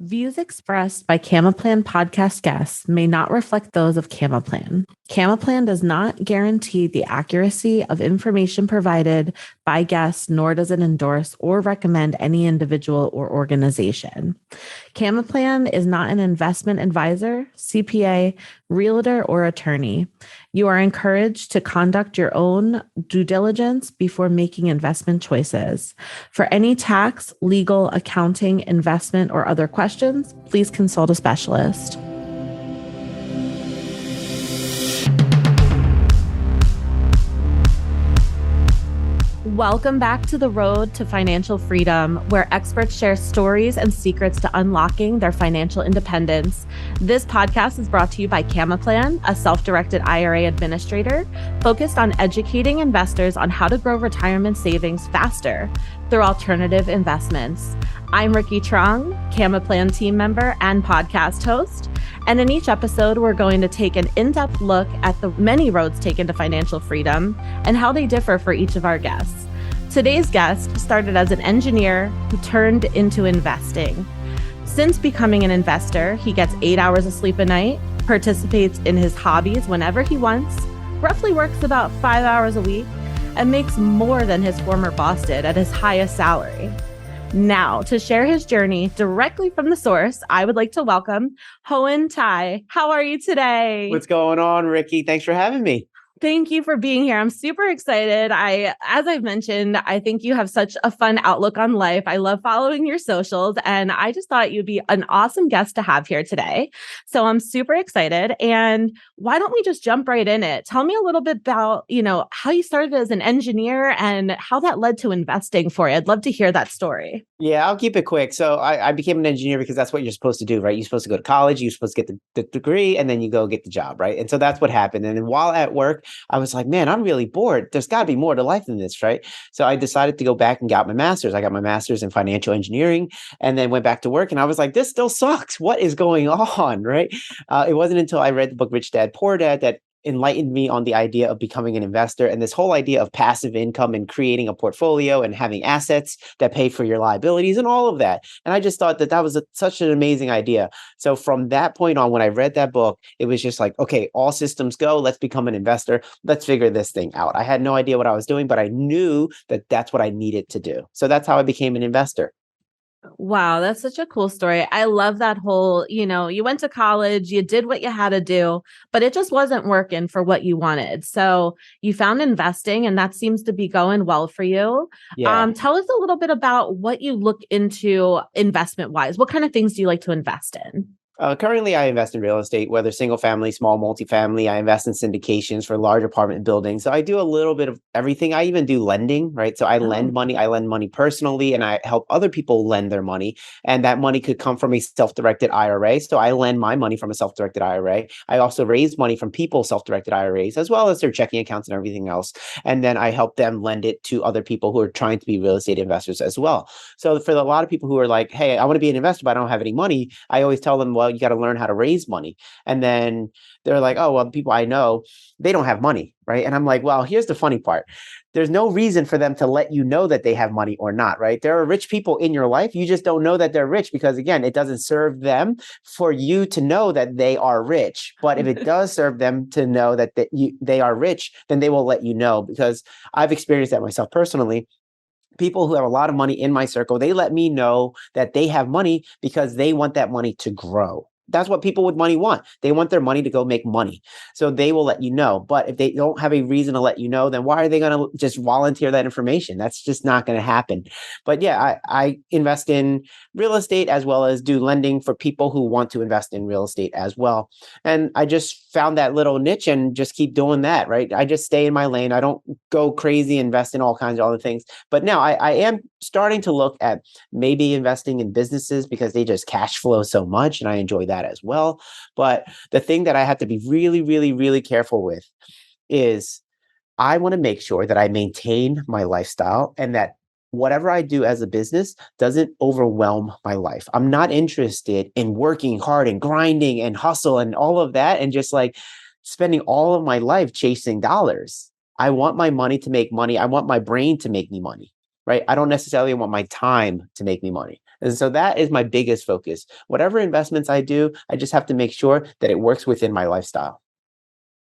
Views expressed by Camaplan podcast guests may not reflect those of Camaplan. Camaplan does not guarantee the accuracy of information provided by guests, nor does it endorse or recommend any individual or organization. Camaplan is not an investment advisor, CPA, realtor, or attorney. You are encouraged to conduct your own due diligence before making investment choices. For any tax, legal, accounting, investment, or other questions, please consult a specialist. Welcome back to the road to financial freedom, where experts share stories and secrets to unlocking their financial independence. This podcast is brought to you by Camaplan, a self-directed IRA administrator focused on educating investors on how to grow retirement savings faster through alternative investments. I'm Ricky Trong, Camaplan team member and podcast host. And in each episode, we're going to take an in-depth look at the many roads taken to financial freedom and how they differ for each of our guests. Today's guest started as an engineer who turned into investing. Since becoming an investor, he gets 8 hours of sleep a night, participates in his hobbies whenever he wants, roughly works about 5 hours a week, and makes more than his former boss did at his highest salary. Now, to share his journey directly from the source, I would like to welcome Hoan Thai. How are you today? What's going on, Ricky? Thanks for having me. Thank you for being here. I'm super excited. As I've mentioned, I think you have such a fun outlook on life. I love following your socials, and I just thought you'd be an awesome guest to have here today. So I'm super excited. And why don't we just jump right in it? Tell me a little bit about, how you started as an engineer and how that led to investing for you. I'd love to hear that story. Yeah, I'll keep it quick. So I became an engineer because that's what you're supposed to do, right? You're supposed to go to college, you're supposed to get the degree, and then you go get the job, right? And so that's what happened. And then while at work, I was like, man, I'm really bored. There's got to be more to life than this, right? So I decided to go back and got my master's. I got my master's in financial engineering and then went back to work. And I was like, this still sucks. What is going on, right? It wasn't until I read the book Rich Dad, Poor Dad that enlightened me on the idea of becoming an investor and this whole idea of passive income and creating a portfolio and having assets that pay for your liabilities and all of that. And I just thought that was such an amazing idea. So from that point on, when I read that book, it was just like, okay, all systems go. Let's become an investor. Let's figure this thing out. I had no idea what I was doing, but I knew that that's what I needed to do. So that's how I became an investor. Wow, that's such a cool story. I love that whole, you went to college, you did what you had to do, but it just wasn't working for what you wanted. So you found investing, and that seems to be going well for you. Yeah. Tell us a little bit about what you look into investment wise. What kind of things do you like to invest in? Currently, I invest in real estate, whether single family, small multifamily. I invest in syndications for large apartment buildings. So I do a little bit of everything. I even do lending, right? So I lend money. I lend money personally, and I help other people lend their money. And that money could come from a self-directed IRA. So I lend my money from a self-directed IRA. I also raise money from people's self-directed IRAs, as well as their checking accounts and everything else. And then I help them lend it to other people who are trying to be real estate investors as well. So for a lot of people who are like, hey, I want to be an investor, but I don't have any money, I always tell them, well, you got to learn how to raise money. And then they're like, oh, well, people I know, they don't have money, right? And I'm like, well, here's the funny part. There's no reason for them to let you know that they have money or not, right? There are rich people in your life. You just don't know that they're rich because, again, it doesn't serve them for you to know that they are rich. But if it does serve them to know that they are rich, then they will let you know, because I've experienced that myself personally. People who have a lot of money in my circle, they let me know that they have money because they want that money to grow. That's what people with money want. They want their money to go make money. So they will let you know. But if they don't have a reason to let you know, then why are they going to just volunteer that information? That's just not going to happen. But yeah, I invest in real estate as well as do lending for people who want to invest in real estate as well. And I just found that little niche and just keep doing that, right? I just stay in my lane. I don't go crazy, invest in all kinds of other things. But now I am starting to look at maybe investing in businesses because they just cash flow so much, and I enjoy that as well. But the thing that I have to be really, really, really careful with is I want to make sure that I maintain my lifestyle and that whatever I do as a business doesn't overwhelm my life. I'm not interested in working hard and grinding and hustle and all of that and just like spending all of my life chasing dollars. I want my money to make money. I want my brain to make me money, right? I don't necessarily want my time to make me money. And so that is my biggest focus. Whatever investments I do, I just have to make sure that it works within my lifestyle.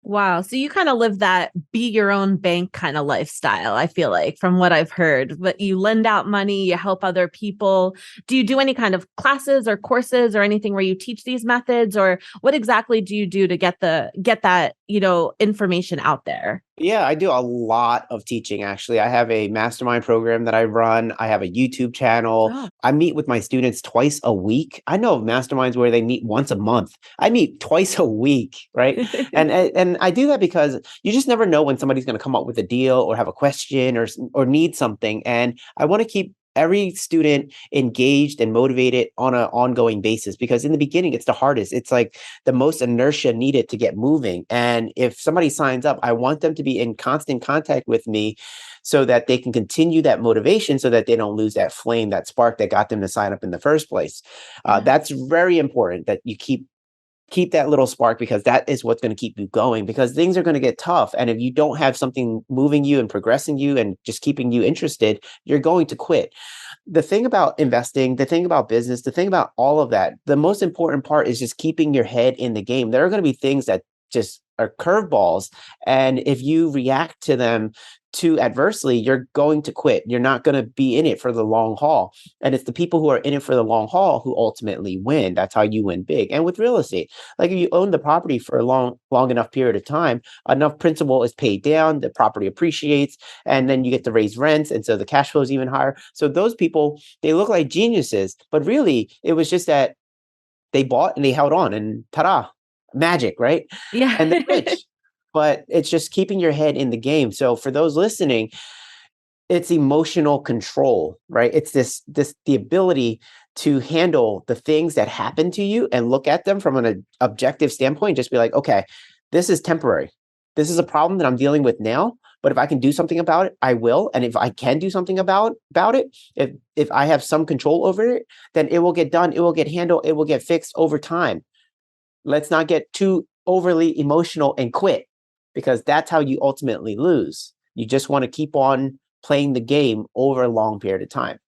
Wow. So you kind of live that be your own bank kind of lifestyle, I feel like, from what I've heard. But you lend out money, you help other people. Do you do any kind of classes or courses or anything where you teach these methods? Or what exactly do you do to get that, information out there? Yeah, I do a lot of teaching actually. I have a mastermind program that I run. I have a YouTube channel. Oh. I meet with my students twice a week. I know of masterminds where they meet once a month. I meet twice a week, right? And I do that because you just never know when somebody's going to come up with a deal or have a question or need something. And I want to keep every student engaged and motivated on an ongoing basis because in the beginning it's the hardest. It's like the most inertia needed to get moving. And if somebody signs up, I want them to be in constant contact with me so that they can continue that motivation so that they don't lose that flame, that spark that got them to sign up in the first place. Yeah. That's very important that you keep that little spark because that is what's going to keep you going because things are going to get tough. And if you don't have something moving you and progressing you and just keeping you interested, you're going to quit. The thing about investing, the thing about business, the thing about all of that, the most important part is just keeping your head in the game. There are going to be things that just are curveballs. And if you react to them too adversely, you're going to quit. You're not going to be in it for the long haul. And it's the people who are in it for the long haul who ultimately win. That's how you win big. And with real estate, like if you own the property for a long enough period of time, enough principal is paid down, the property appreciates, and then you get to raise rents. And so the cash flow is even higher. So those people, they look like geniuses, but really it was just that they bought and they held on and ta-da, magic, right? Yeah. And they're rich. But it's just keeping your head in the game. So for those listening, it's emotional control, right? It's this the ability to handle the things that happen to you and look at them from an objective standpoint, just be like, okay, this is temporary. This is a problem that I'm dealing with now, but if I can do something about it, I will. And if I can do something about it, if I have some control over it, then it will get done, it will get handled, it will get fixed over time. Let's not get too overly emotional and quit because that's how you ultimately lose. You just want to keep on playing the game over a long period of time.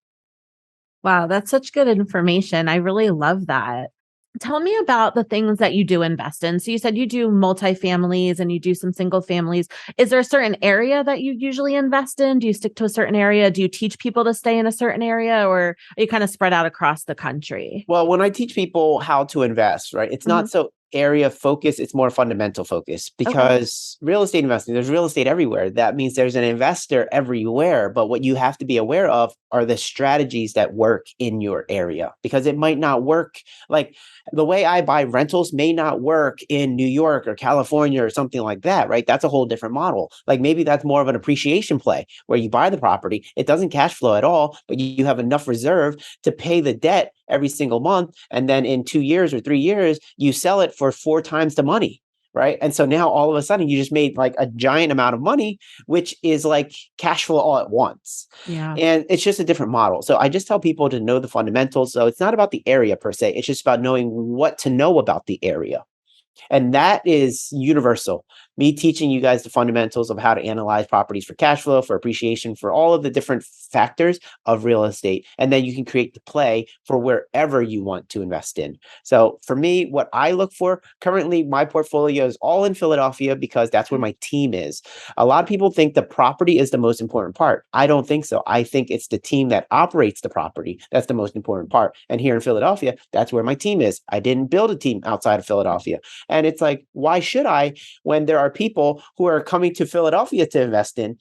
Wow, that's such good information. I really love that. Tell me about the things that you do invest in. So you said you do multifamilies and you do some single families. Is there a certain area that you usually invest in? Do you stick to a certain area? Do you teach people to stay in a certain area or are you kind of spread out across the country? Well, when I teach people how to invest, right, it's Mhm. not so area focus, it's more fundamental focus Okay. because real estate investing, there's real estate everywhere. That means there's an investor everywhere. But what you have to be aware of are the strategies that work in your area because it might not work. Like the way I buy rentals may not work in New York or California or something like that, right? That's a whole different model. Like maybe that's more of an appreciation play where you buy the property, it doesn't cash flow at all, but you have enough reserve to pay the debt every single month. And then in 2 years or 3 years, you sell it for 4 times the money. Right. And so now all of a sudden you just made like a giant amount of money, which is like cash flow all at once. Yeah. And it's just a different model. So I just tell people to know the fundamentals. So it's not about the area per se. It's just about knowing what to know about the area. And that is universal. Me teaching you guys the fundamentals of how to analyze properties for cash flow, for appreciation, for all of the different factors of real estate. And then you can create the play for wherever you want to invest in. So for me, what I look for currently, my portfolio is all in Philadelphia because that's where Okay. my team is. A lot of people think the property is the most important part. I don't think so. I think it's the team that operates the property that's the most important part. And here in Philadelphia, that's where my team is. I didn't build a team outside of Philadelphia. And it's like, why should I when there are people who are coming to Philadelphia to invest in?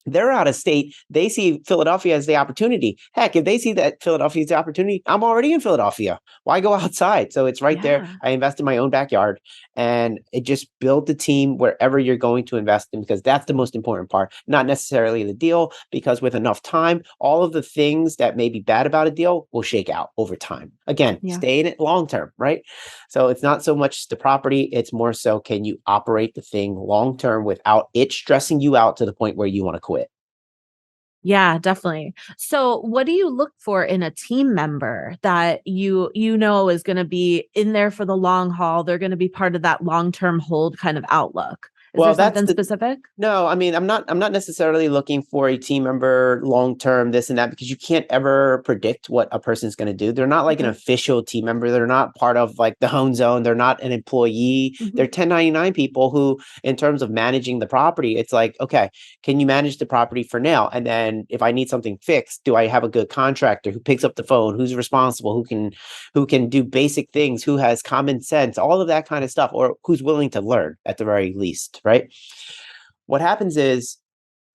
They're out of state. They see Philadelphia as the opportunity. Heck, if they see that Philadelphia is the opportunity, I'm already in Philadelphia. Why go outside? So it's right there. Yeah. I invest in my own backyard and it just build the team wherever you're going to invest in because that's the most important part, not necessarily the deal, because with enough time, all of the things that may be bad about a deal will shake out over time. Again, Yeah. stay in it long term, right? So it's not so much the property, it's more so can you operate the thing long term without it stressing you out to the point where you want to quit. Yeah, definitely. So, what do you look for in a team member that you know is going to be in there for the long haul? They're going to be part of that long-term hold kind of outlook. Is there Well, that's something the specific? No, I mean, I'm not necessarily looking for a team member long term, this and that, because you can't ever predict what a person's going to do. They're not like an Okay. official team member. They're not part of like the home zone. They're not an employee. Hmm. They're 1099 people who, in terms of managing the property, it's like, okay, can you manage the property for now? And then if I need something fixed, do I have a good contractor who picks up the phone, who's responsible, who can do basic things, who has common sense, all of that kind of stuff, or who's willing to learn at the very least, right? What happens is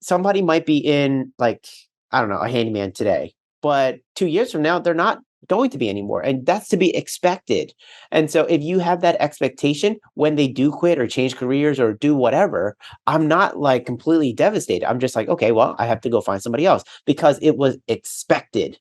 somebody might be in like, I don't know, a handyman today, but 2 years from now, they're not going to be anymore. And that's to be expected. And so if you have that expectation when they do quit or change careers or do whatever, I'm not like completely devastated. I'm just like, okay, well, I have to go find somebody else because it was expected.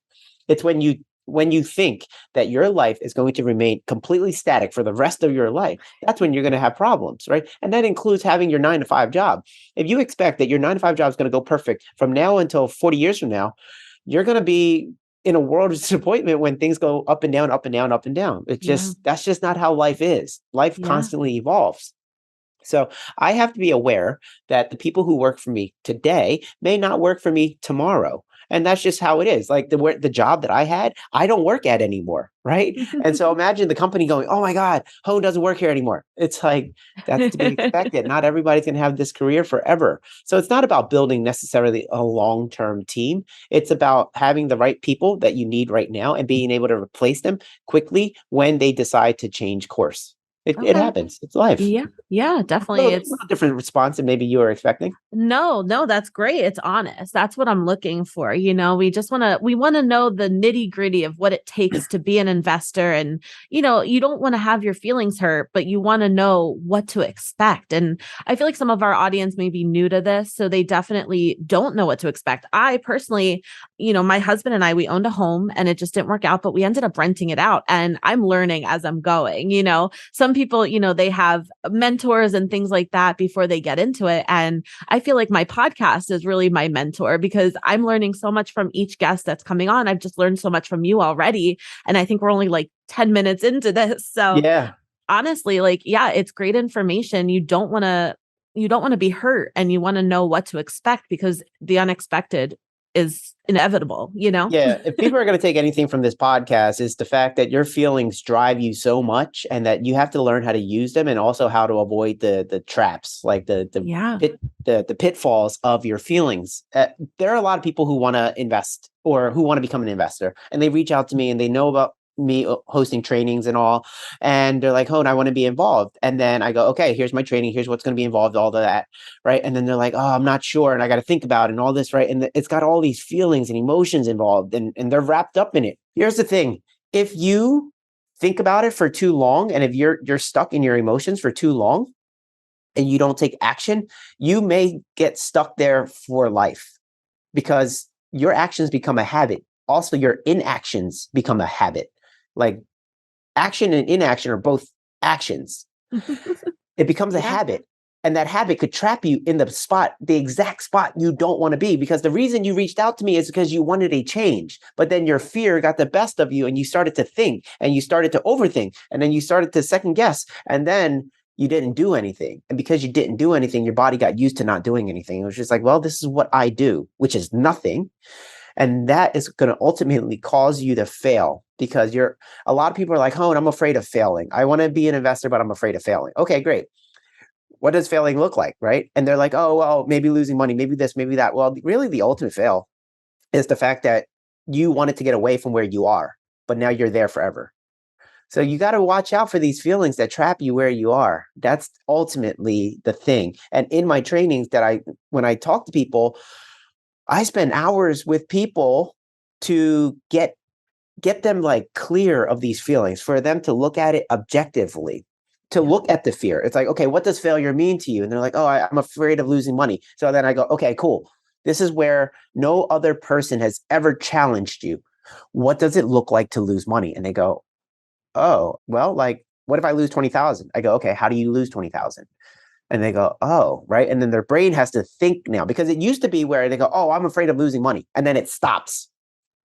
It's when you think that your life is going to remain completely static for the rest of your life, that's when you're going to have problems, right? And that includes having your 9 to 5 job. If you expect that your 9 to 5 job is going to go perfect from now until 40 years from now, you're going to be in a world of disappointment when things go up and down, up and down, up and down. Yeah. That's just not how life is. Life Yeah. constantly evolves. So I have to be aware that the people who work for me today may not work for me tomorrow. And that's just how it is. Like the job that I had, I don't work at anymore, right? And so imagine the company going, "Oh my God, Hoan doesn't work here anymore." It's like that's to be expected. Not everybody's going to have this career forever. So it's not about building necessarily a long-term team. It's about having the right people that you need right now and being able to replace them quickly when they decide to change course. It Okay. happens. It's life. Yeah. Yeah, A definitely. little different response than maybe you were expecting. No, no, that's great. It's honest. That's what I'm looking for. We want to know the nitty-gritty of what it takes to be an investor. And, you don't want to have your feelings hurt, but you want to know what to expect. And I feel like some of our audience may be new to this, so they definitely don't know what to expect. I personally, my husband and I, we owned a home and it just didn't work out, but we ended up renting it out. And I'm learning as I'm going. Some people, they have mentors and things like that before they get into it. And I feel like my podcast is really my mentor because I'm learning so much from each guest that's coming on. I've just learned so much from you already. And I think we're only like 10 minutes into this. So Yeah. honestly, like, yeah, it's great information. You don't want to be hurt and you want to know what to expect because the unexpected is inevitable. Yeah. If people are going to take anything from this podcast, is the fact that your feelings drive you so much and that you have to learn how to use them and also how to avoid the traps, like Yeah. the pitfalls of your feelings. There are a lot of people who want to invest or who want to become an investor, and they reach out to me and they know about me hosting trainings and all, and they're like, "Oh, and I want to be involved." And then I go, "Okay, here's my training. Here's what's going to be involved, all of that." Right. And then they're like, "Oh, I'm not sure. And I got to think about it and all this." Right. And it's got all these feelings and emotions involved and they're wrapped up in it. Here's the thing. If you think about it for too long and if you're stuck in your emotions for too long and you don't take action, you may get stuck there for life because your actions become a habit. Also, your inactions become a habit. Like action and inaction are both actions. It becomes a Yeah. habit. And that habit could trap you in the exact spot you don't want to be. Because the reason you reached out to me is because you wanted a change. But then your fear got the best of you and you started to think and you started to overthink and then you started to second guess. And then you didn't do anything. And because you didn't do anything, your body got used to not doing anything. It was just like, well, this is what I do, which is nothing. And that is going to ultimately cause you to fail because a lot of people are like, "Oh, and I'm afraid of failing. I want to be an investor, but I'm afraid of failing." Okay, great. What does failing look like, right? And they're like, "Oh, well, maybe losing money, maybe this, maybe that." Well, really the ultimate fail is the fact that you wanted to get away from where you are, but now you're there forever. So you got to watch out for these feelings that trap you where you are. That's ultimately the thing. And in my trainings when I talk to people, I spend hours with people to get them like clear of these feelings, for them to look at it objectively, to Yeah. look at the fear. It's like, okay, what does failure mean to you? And they're like, "Oh, I'm afraid of losing money." So then I go, "Okay, cool. This is where no other person has ever challenged you. What does it look like to lose money?" And they go, "Oh, well, like, what if I lose 20,000?" I go, "Okay, how do you lose 20,000?" And they go, "Oh," right. And then their brain has to think now, because it used to be where they go, "Oh, I'm afraid of losing money." And then it stops.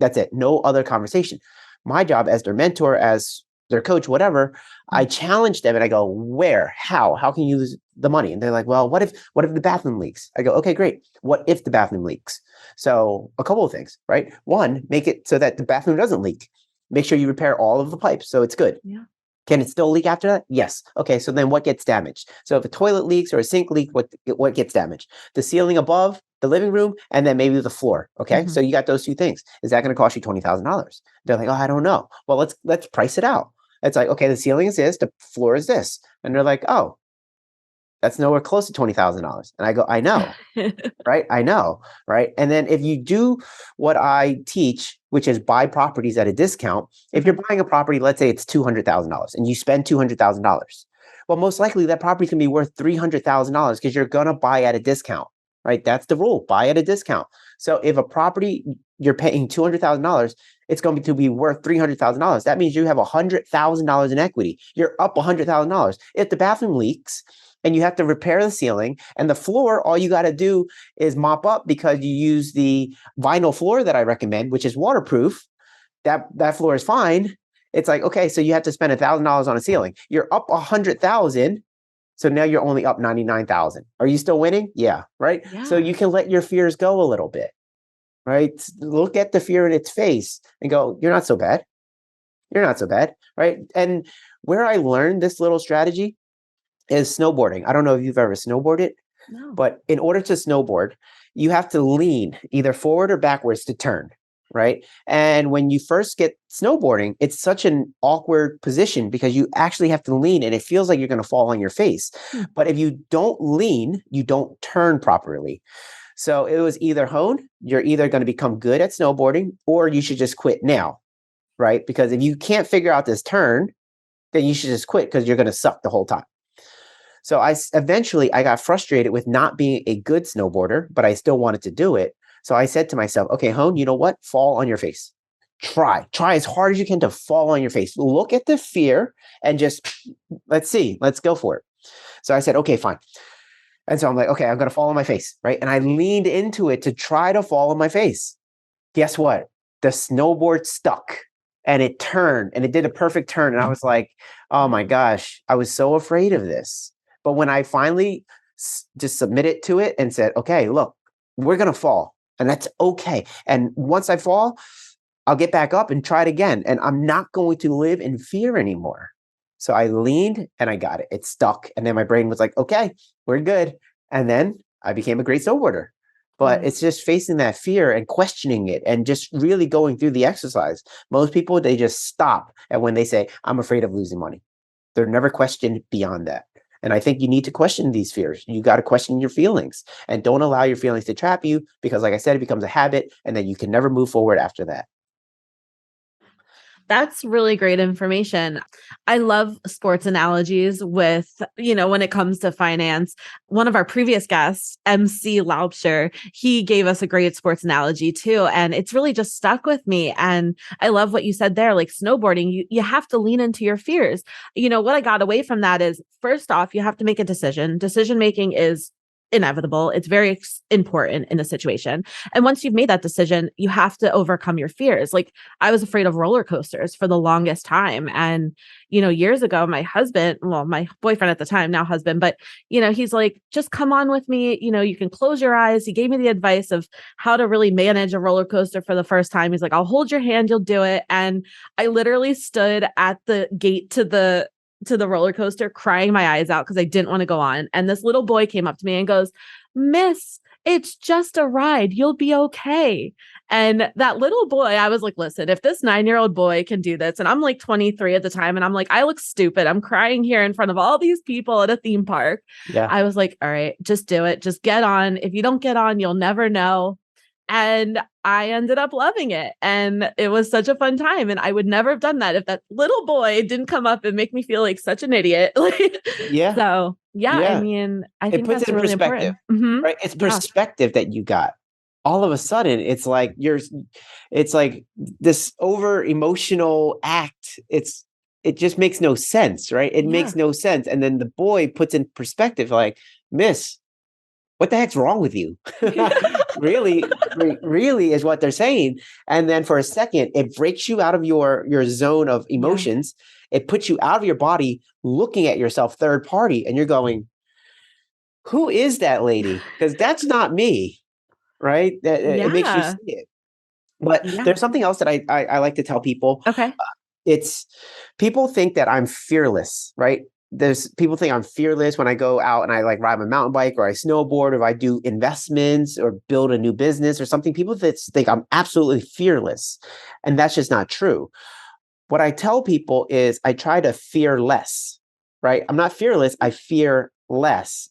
That's it. No other conversation. My job as their mentor, as their coach, whatever, I challenge them and I go, where, how can you lose the money? And they're like, well, what if the bathroom leaks? I go, okay, great. What if the bathroom leaks? So a couple of things, right? One, make it so that the bathroom doesn't leak. Make sure you repair all of the pipes so it's good. Yeah. Can it still leak after that? Yes. Okay, so then what gets damaged? So if a toilet leaks or a sink leaks, what gets damaged? The ceiling above, the living room, and then maybe the floor. Okay, so you got those two things. Is that going to cost you $20,000? They're like, oh, I don't know. Well, let's price it out. It's like, okay, the ceiling is this, the floor is this, and they're like, oh, that's nowhere close to $20,000. And I go, I know, right? I know, right? And then if you do what I teach, which is buy properties at a discount, if you're buying a property, let's say it's $200,000 and you spend $200,000, well, most likely that property can be worth $300,000 because you're going to buy at a discount, right? That's the rule, buy at a discount. So if a property you're paying $200,000, it's going to be worth $300,000. That means you have $100,000 in equity. You're up $100,000. If the bathroom leaks, and you have to repair the ceiling and the floor, all you got to do is mop up because you use the vinyl floor that I recommend, which is waterproof. That floor is fine. It's like, okay, so you have to spend $1,000 on a ceiling. You're up 100,000. So now you're only up 99,000. Are you still winning? Yeah. Right. Yeah. So you can let your fears go a little bit, right? Look at the fear in its face and go, you're not so bad. You're not so bad. Right. And where I learned this little strategy is snowboarding. I don't know if you've ever snowboarded, but in order to snowboard, you have to lean either forward or backwards to turn, right? And when you first get snowboarding, it's such an awkward position because you actually have to lean and it feels like you're going to fall on your face. But if you don't lean, you don't turn properly. So it was either, Hoan, you're either going to become good at snowboarding or you should just quit now, right? Because if you can't figure out this turn, then you should just quit because you're going to suck the whole time. So eventually I got frustrated with not being a good snowboarder, but I still wanted to do it. So I said to myself, okay, Hoan, you know what? Fall on your face. Try as hard as you can to fall on your face. Look at the fear and just, let's go for it. So I said, okay, fine. And so I'm like, okay, I'm going to fall on my face, right? And I leaned into it to try to fall on my face. Guess what? The snowboard stuck and it turned and it did a perfect turn. And I was like, oh my gosh, I was so afraid of this. But when I finally just submitted to it and said, okay, look, we're going to fall and that's okay. And once I fall, I'll get back up and try it again. And I'm not going to live in fear anymore. So I leaned and I got it. It stuck. And then my brain was like, okay, we're good. And then I became a great snowboarder. But it's just facing that fear and questioning it and just really going through the exercise. Most people, they just stop at when they say, I'm afraid of losing money. They're never questioned beyond that. And I think you need to question these fears. You got to question your feelings and don't allow your feelings to trap you because, like I said, it becomes a habit and then you can never move forward after that. That's really great information. I love sports analogies with, when it comes to finance. One of our previous guests, MC Laubscher, he gave us a great sports analogy too. And it's really just stuck with me. And I love what you said there, like snowboarding, you have to lean into your fears. What I got away from that is, first off, you have to make a decision. Decision making is inevitable. It's very important in a situation. And once you've made that decision, you have to overcome your fears. Like I was afraid of roller coasters for the longest time. And, years ago, my boyfriend at the time, now husband, but, he's like, just come on with me. You can close your eyes. He gave me the advice of how to really manage a roller coaster for the first time. He's like, I'll hold your hand. You'll do it. And I literally stood at the gate to the roller coaster crying my eyes out because I didn't want to go on. And this little boy came up to me and goes, Miss, it's just a ride. You'll be okay. And that little boy, I was like, listen, if this 9-year-old boy can do this, and I'm like 23 at the time, and I'm like, I look stupid. I'm crying here in front of all these people at a theme park. Yeah. I was like, all right, just do it. Just get on. If you don't get on, you'll never know. And I ended up loving it. And it was such a fun time. And I would never have done that if that little boy didn't come up and make me feel like such an idiot. Yeah. So, I mean, I think that's really important. Right? It's perspective that you got. All of a sudden, it's like this over emotional act. It just makes no sense, right? It makes no sense. And then the boy puts in perspective like, Miss, what the heck's wrong with you? really is what they're saying. And then for a second, it breaks you out of your zone of Yeah. emotions. It puts you out of your body, looking at yourself third party, and you're going, who is that lady? Because that's not me, right? It makes you Yeah. see it. But Yeah. there's something else that I like to tell people. Okay. It's people think that I'm fearless, right? There's people think I'm fearless when I go out and I like ride my mountain bike or I snowboard or I do investments or build a new business or something. People that think I'm absolutely fearless. And that's just not true. What I tell people is I try to fear less, right? I'm not fearless. I fear less.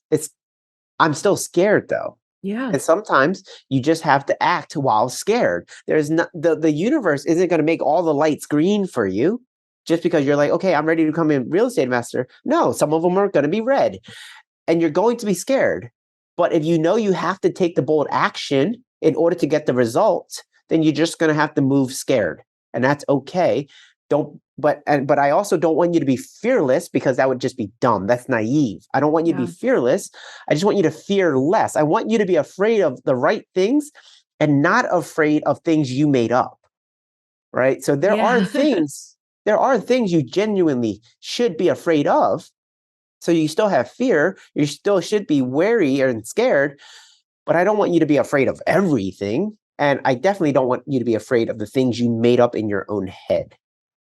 I'm still scared though. Yeah. And sometimes you just have to act while scared. There's not the universe isn't going to make all the lights green for you just because you're like, okay, I'm ready to become a real estate investor. No, some of them are going to be red and you're going to be scared. But if you know you have to take the bold action in order to get the results, then you're just going to have to move scared. And that's okay. But I also don't want you to be fearless because that would just be dumb. That's naive. I don't want you to be Yeah. fearless. I just want you to fear less. I want you to be afraid of the right things and not afraid of things you made up. Right? So Yeah. there are things you genuinely should be afraid of. So you still have fear, you still should be wary and scared, but I don't want you to be afraid of everything. And I definitely don't want you to be afraid of the things you made up in your own head.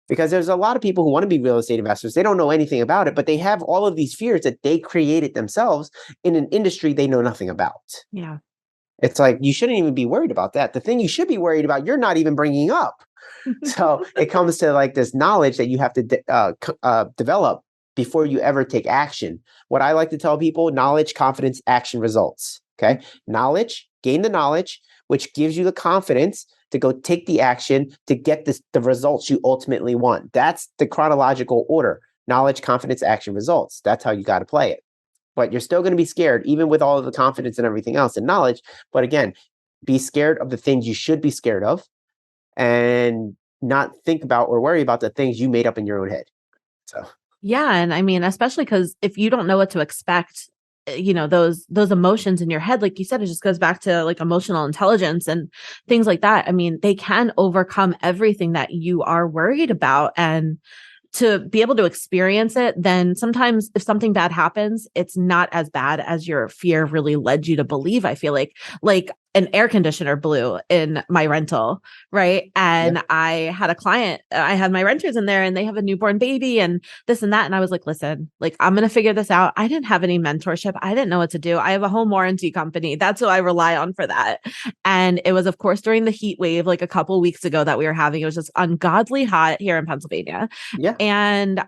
Because there's a lot of people who want to be real estate investors. They don't know anything about it, but they have all of these fears that they created themselves in an industry they know nothing about. Yeah. It's like, you shouldn't even be worried about that. The thing you should be worried about, you're not even bringing up. So it comes to like this knowledge that you have to develop before you ever take action. What I like to tell people, knowledge, confidence, action, results. Okay. Knowledge, gain the knowledge, which gives you the confidence to go take the action to get the results you ultimately want. That's the chronological order. Knowledge, confidence, action, results. That's how you got to play it. But you're still going to be scared, even with all of the confidence and everything else and knowledge. But again, be scared of the things you should be scared of and not think about or worry about the things you made up in your own head. So Yeah. And I mean, especially because if you don't know what to expect, those emotions in your head, like you said, it just goes back to like emotional intelligence and things like that. I mean, they can overcome everything that you are worried about. And to be able to experience it, then sometimes if something bad happens, it's not as bad as your fear really led you to believe. I feel like an air conditioner blew in my rental, right? yeah, And I had a client, I had my renters in there and they have a newborn baby and this and that. And I was like, listen, like, I'm going to figure this out. I didn't have any mentorship. I didn't know what to do. I have a home warranty company. That's what I rely on for that. And it was, of course, during the heat wave, like a couple weeks ago that we were having, it was just ungodly hot here in Pennsylvania. yeah. And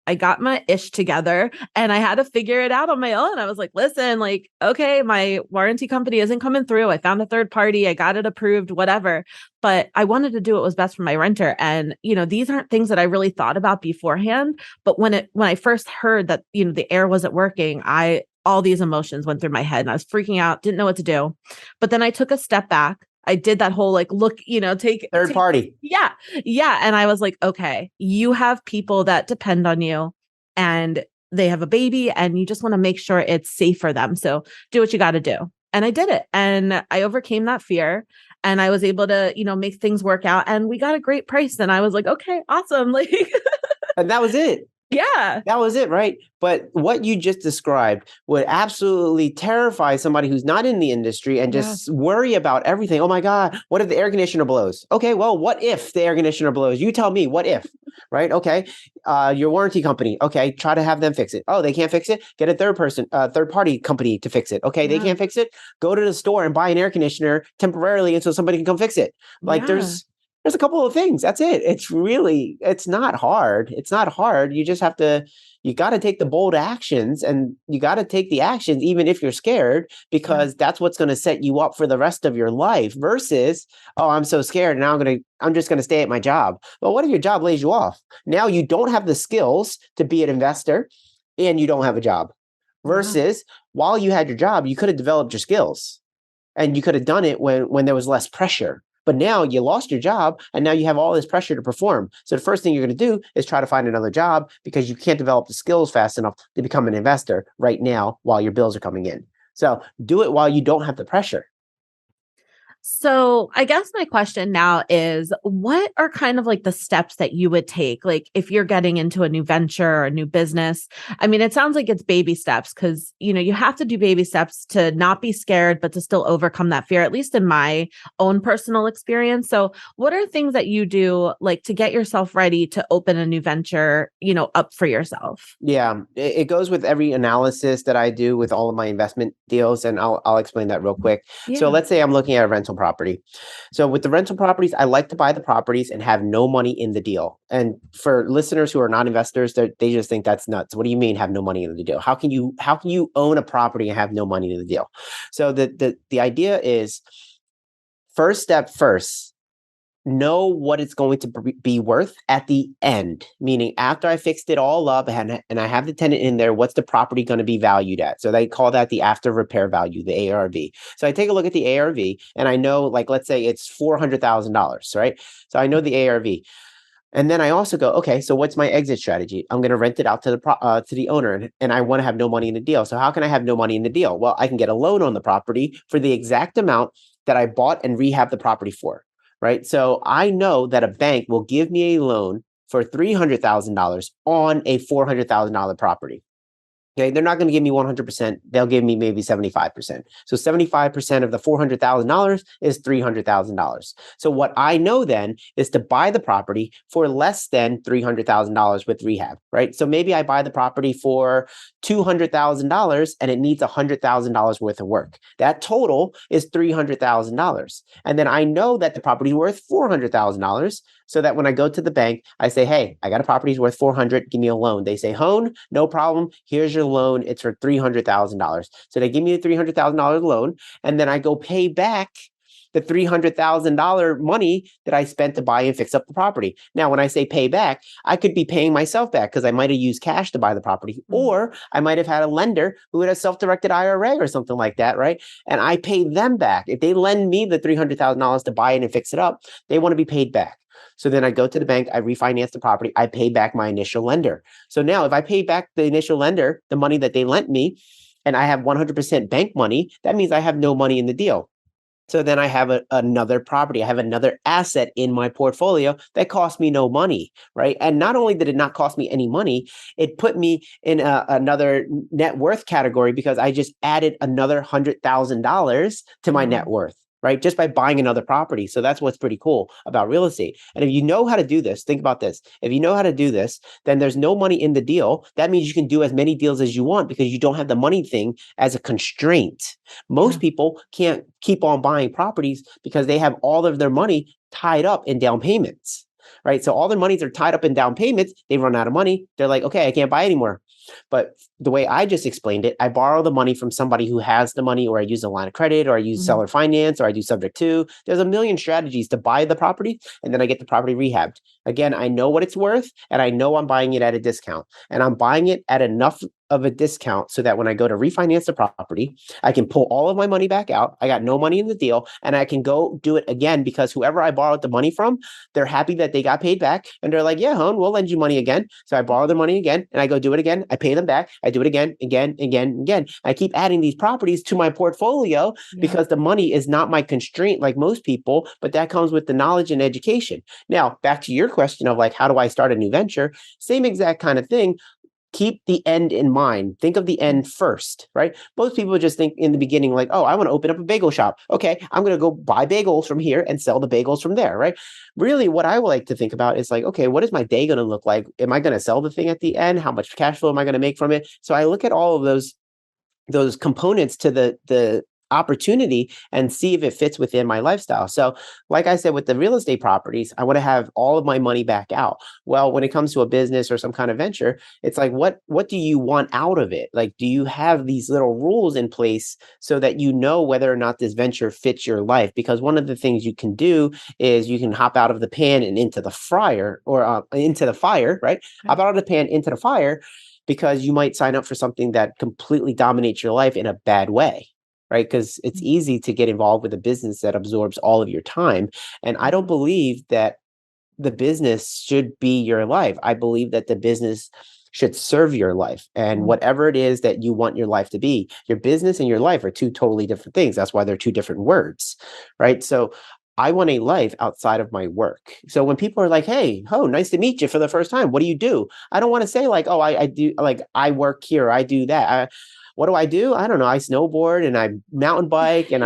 I got my ish together and I had to figure it out on my own. I was like, listen, like, okay, my warranty company isn't coming through. I found a third party. I got it approved, whatever. But I wanted to do what was best for my renter. And, these aren't things that I really thought about beforehand. But when I first heard that, the air wasn't working, all these emotions went through my head and I was freaking out, didn't know what to do. But then I took a step back. I did that whole like look, Third party. yeah. Yeah. And I was like, okay, you have people that depend on you and they have a baby and you just want to make sure it's safe for them. So do what you got to do. And I did it. And I overcame that fear and I was able to, make things work out and we got a great price. And I was like, okay, awesome. Like, And that was it. yeah. That was it, right? But what you just described would absolutely terrify somebody who's not in the industry and Yeah. just worry about everything. Oh my God, what if the air conditioner blows? Okay, well, what if the air conditioner blows? You tell me, what if, right? Okay, your warranty company, okay, try to have them fix it. Oh, they can't fix it? Get a third party company to fix it. Okay, they Yeah. can't fix it? Go to the store and buy an air conditioner temporarily until somebody can come fix it. Like Yeah. there's a couple of things. That's it. It's not hard. It's not hard. You just have to, you got to take the bold actions and you got to take the actions, even if you're scared, Yeah. because that's what's going to set you up for the rest of your life versus, oh, I'm so scared. Now I'm just going to stay at my job. Well, what if your job lays you off? Now you don't have the skills to be an investor and you don't have a job Yeah. versus while you had your job, you could have developed your skills and you could have done it when there was less pressure. But now you lost your job and now you have all this pressure to perform. So the first thing you're going to do is try to find another job because you can't develop the skills fast enough to become an investor right now while your bills are coming in. So do it while you don't have the pressure. So I guess my question now is, what are kind of like the steps that you would take? Like if you're getting into a new venture or a new business, I mean, it sounds like it's baby steps because, you have to do baby steps to not be scared, but to still overcome that fear, at least in my own personal experience. So what are things that you do like to get yourself ready to open a new venture, up for yourself? Yeah, it goes with every analysis that I do with all of my investment deals, and I'll explain that real quick. So Yeah. let's say I'm looking at a rental property. So with the rental properties, I like to buy the properties and have no money in the deal. And for listeners who are not investors, they just think that's nuts. What do you mean have no money in the deal? How can you own a property and have no money in the deal? So the idea is first step first, know what it's going to be worth at the end, meaning after I fixed it all up and I have the tenant in there, what's the property going to be valued at? So they call that the after repair value, the ARV. So I take a look at the ARV and I know, like, let's say it's $400,000, right? So I know the ARV. And then I also go, okay, so what's my exit strategy? I'm going to rent it out to the owner, and I want to have no money in the deal. So how can I have no money in the deal? Well, I can get a loan on the property for the exact amount that I bought and rehab the property for, right? So I know that a bank will give me a loan for $300,000 on a $400,000 property. Okay, they're not going to give me 100%. They'll give me maybe 75%. So 75% of the $400,000 is $300,000. So what I know then is to buy the property for less than $300,000 with rehab, right? So maybe I buy the property for $200,000 and it needs $100,000 worth of work. That total is $300,000. And then I know that the property is worth $400,000. So that when I go to the bank, I say, hey, I got a property worth 400, give me a loan. They say, Hoan, no problem. Here's your loan. It's for $300,000. So they give me the $300,000 loan, and then I go pay back the $300,000 money that I spent to buy and fix up the property. Now, when I say pay back, I could be paying myself back because I might have used cash to buy the property, or I might have had a lender who had a self-directed IRA or something like that, right? And I pay them back. If they lend me the $300,000 to buy it and fix it up, they want to be paid back. So then I go to the bank, I refinance the property, I pay back my initial lender. So now if I pay back the initial lender, the money that they lent me, and I have 100% bank money, that means I have no money in the deal. So then I have another property. I have another asset in my portfolio that cost me no money, right? And not only did it not cost me any money, it put me in another net worth category because I just added another $100,000 to my net worth, right? Just by buying another property. So that's what's pretty cool about real estate. And if you know how to do this, think about this. If you know how to do this, then there's no money in the deal. That means you can do as many deals as you want because you don't have the money thing as a constraint. Most people can't keep on buying properties because they have all of their money tied up in down payments, right? So all their monies are tied up in down payments. They run out of money. They're like, okay, I can't buy anymore. But the way I just explained it, I borrow the money from somebody who has the money, or I use a line of credit, or I use seller finance, or I do subject to. There's a million strategies to buy the property, and then I get the property rehabbed. Again, I know what it's worth, and I know I'm buying it at a discount, and I'm buying it at enough of a discount so that when I go to refinance the property, I can pull all of my money back out. I got no money in the deal, and I can go do it again because whoever I borrowed the money from, they're happy that they got paid back, and they're like, yeah, Hoan, we'll lend you money again. So I borrow their money again, and I go do it again. I pay them back. I do it again, again. I keep adding these properties to my portfolio because the money is not my constraint like most people, but that comes with the knowledge and education. Now, back to your question of like, how do I start a new venture? Same exact kind of thing. Keep the end in mind. Think of the end first, right? Most people just think in the beginning, like, oh, I want to open up a bagel shop. Okay, I'm going to go buy bagels from here and sell the bagels from there, right? Really, what I would like to think about is like, okay, what is my day going to look like? Am I going to sell the thing at the end? How much cash flow am I going to make from it? So I look at all of those components to the opportunity and see if it fits within my lifestyle. So like I said, with the real estate properties, I want to have all of my money back out. Well, when it comes to a business or some kind of venture, it's like, what do you want out of it? Like, do you have these little rules in place so that you know whether or not this venture fits your life? Because one of the things you can do is you can hop out of the pan and into the fryer, or into the fire, right? Hop out of the pan into the fire, because you might sign up for something that completely dominates your life in a bad way, right? Because it's easy to get involved with a business that absorbs all of your time. And I don't believe that the business should be your life. I believe that the business should serve your life. And whatever it is that you want your life to be, your business and your life are two totally different things. That's why they're two different words, right? So I want a life outside of my work. So when people are like, hey, nice to meet you for the first time. What do you do? I don't want to say like, oh, I do, like, I work here, I do that. What do? I don't know. I snowboard and I mountain bike and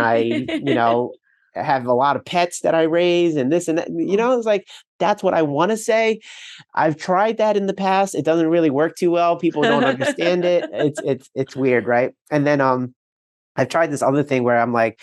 have a lot of pets that I raise and this and that. It's like, that's what I want to say. I've tried that in the past. It doesn't really work too well. People don't understand it. It's weird, right? And then I've tried this other thing where I'm like,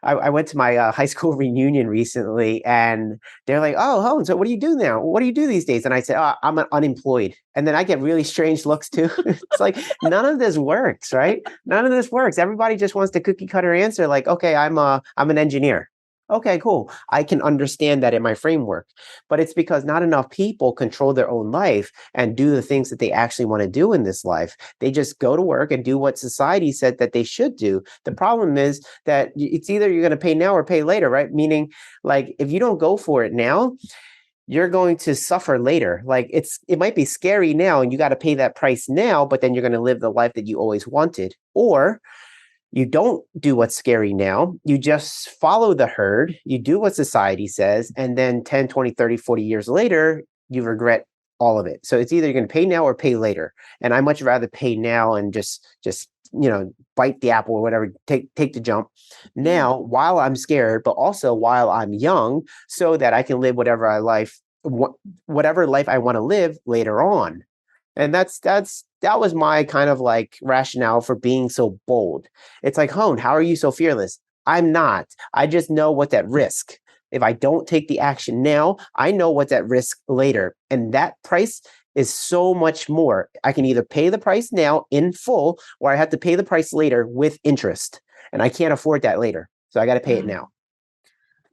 I went to my high school reunion recently, and they're like, "Oh, Hoan, so what do you do now? What do you do these days?" And I said, "Oh, I'm unemployed." And then I get really strange looks too. It's like none of this works, right? None of this works. Everybody just wants the cookie cutter answer, like, "Okay, I'm an engineer." Okay, cool. I can understand that in my framework, but it's because not enough people control their own life and do the things that they actually want to do in this life. They just go to work and do what society said that they should do. The problem is that it's either you're going to pay now or pay later, right? Meaning, like, if you don't go for it now, you're going to suffer later. Like, it might be scary now and you got to pay that price now, but then you're going to live the life that you always wanted. Or you don't do what's scary now. You just follow the herd. You do what society says. And then 10, 20, 30, 40 years later, you regret all of it. So it's either you're going to pay now or pay later. And I much rather pay now and just bite the apple or whatever, take the jump now while I'm scared, but also while I'm young, so that I can live whatever whatever life I want to live later on. And that was my kind of like rationale for being so bold. It's like, Hoan, how are you so fearless? I'm not. I just know what's at risk. If I don't take the action now, I know what's at risk later. And that price is so much more. I can either pay the price now in full, or I have to pay the price later with interest. And I can't afford that later. So I got to pay it now.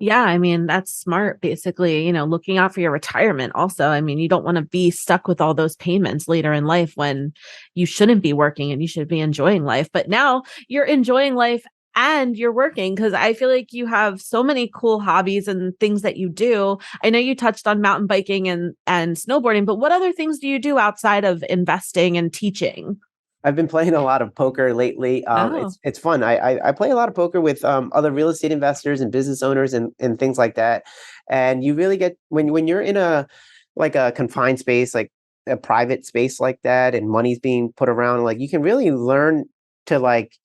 Yeah, I mean, that's smart, basically, looking out for your retirement also. I mean, you don't want to be stuck with all those payments later in life when you shouldn't be working and you should be enjoying life. But now you're enjoying life and you're working, because I feel like you have so many cool hobbies and things that you do. I know you touched on mountain biking and snowboarding, but what other things do you do outside of investing and teaching? I've been playing a lot of poker lately. Oh, It's fun. I play a lot of poker with other real estate investors and business owners and things like that. And you really get, when you're in a confined space, like a private space like that, and money's being put around, like, you can really learn to like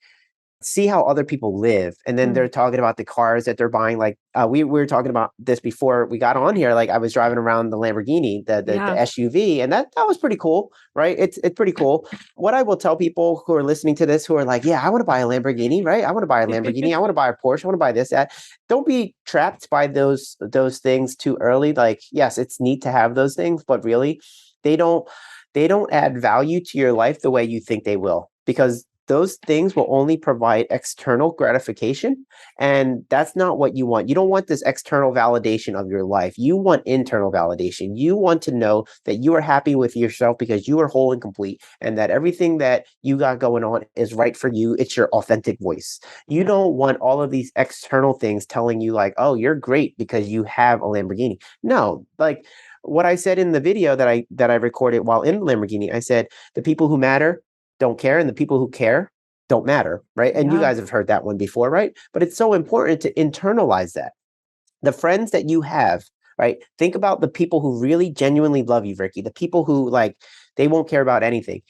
see how other people live. And then they're talking about the cars that they're buying. Like we were talking about this before we got on here. Like, I was driving around the Lamborghini, the yeah. SUV, and that was pretty cool, right? It's pretty cool. What I will tell people who are listening to this, who are like, yeah, I want to buy a Lamborghini, right? I want to buy a Lamborghini. I want to buy a Porsche. I want to buy this, that. Don't be trapped by those things too early. Like, yes, it's neat to have those things, but really, they don't add value to your life the way you think they will, because those things will only provide external gratification. And that's not what you want. You don't want this external validation of your life. You want internal validation. You want to know that you are happy with yourself because you are whole and complete, and that everything that you got going on is right for you. It's your authentic voice. You don't want all of these external things telling you like, oh, you're great because you have a Lamborghini. No, like what I said in the video that I recorded while in Lamborghini, I said, the people who matter don't care, and the people who care don't matter, right? And you guys have heard that one before, right? But it's so important to internalize that. The friends that you have, right? Think about the people who really genuinely love you, Ricky, the people who, like, they won't care about anything.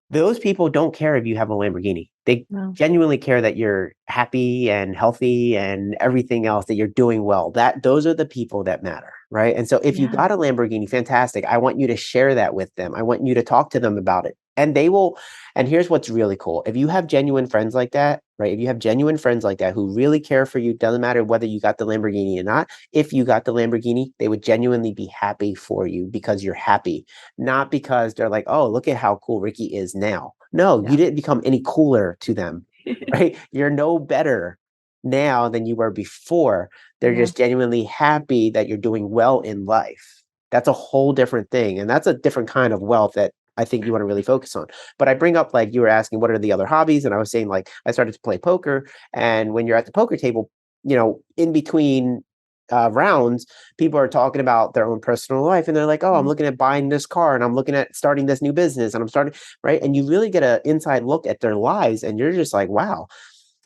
Those people don't care if you have a Lamborghini. They genuinely care that you're happy and healthy and everything else, that you're doing well. Those are the people that matter, right? And so if you got a Lamborghini, fantastic. I want you to share that with them. I want you to talk to them about it. And they will. And here's what's really cool. If you have genuine friends like that, right? If you have genuine friends like that who really care for you, doesn't matter whether you got the Lamborghini or not. If you got the Lamborghini, they would genuinely be happy for you because you're happy, not because they're like, oh, look at how cool Ricky is now. No, you didn't become any cooler to them, right? You're no better now than you were before. They're just genuinely happy that you're doing well in life. That's a whole different thing. And that's a different kind of wealth that I think you want to really focus on. But I bring up, like, you were asking, what are the other hobbies? And I was saying, like, I started to play poker. And when you're at the poker table, in between rounds, people are talking about their own personal life, and they're like, "Oh, I'm looking at buying this car, and I'm looking at starting this new business, and I'm starting," right? And you really get an inside look at their lives, and you're just like, "Wow,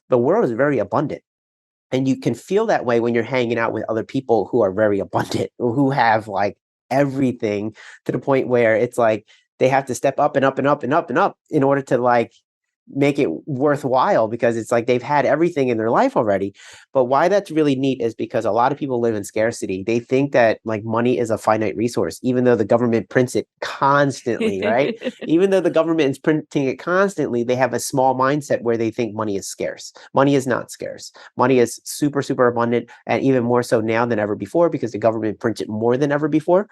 the world is very abundant." And you can feel that way when you're hanging out with other people who are very abundant, who have like everything, to the point where it's like they have to step up and up and up and up and up in order to like make it worthwhile, because it's like they've had everything in their life already. But why that's really neat is because a lot of people live in scarcity. They think that like money is a finite resource, even though the government prints it constantly, right? Even though the government is printing it constantly, they have a small mindset where they think money is scarce. Money is not scarce. Money is super, super abundant, and even more so now than ever before, because the government prints it more than ever before.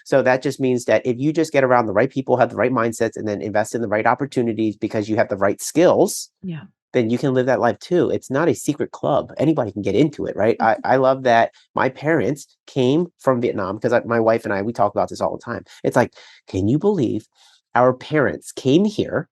So that just means that if you just get around the right people, have the right mindsets, and then invest in the right opportunities because you have the right skills, Yeah. then you can live that life too. It's not a secret club. Anybody can get into it, right? I love that my parents came from Vietnam, because my wife and I, we talk about this all the time. It's like, can you believe our parents came here,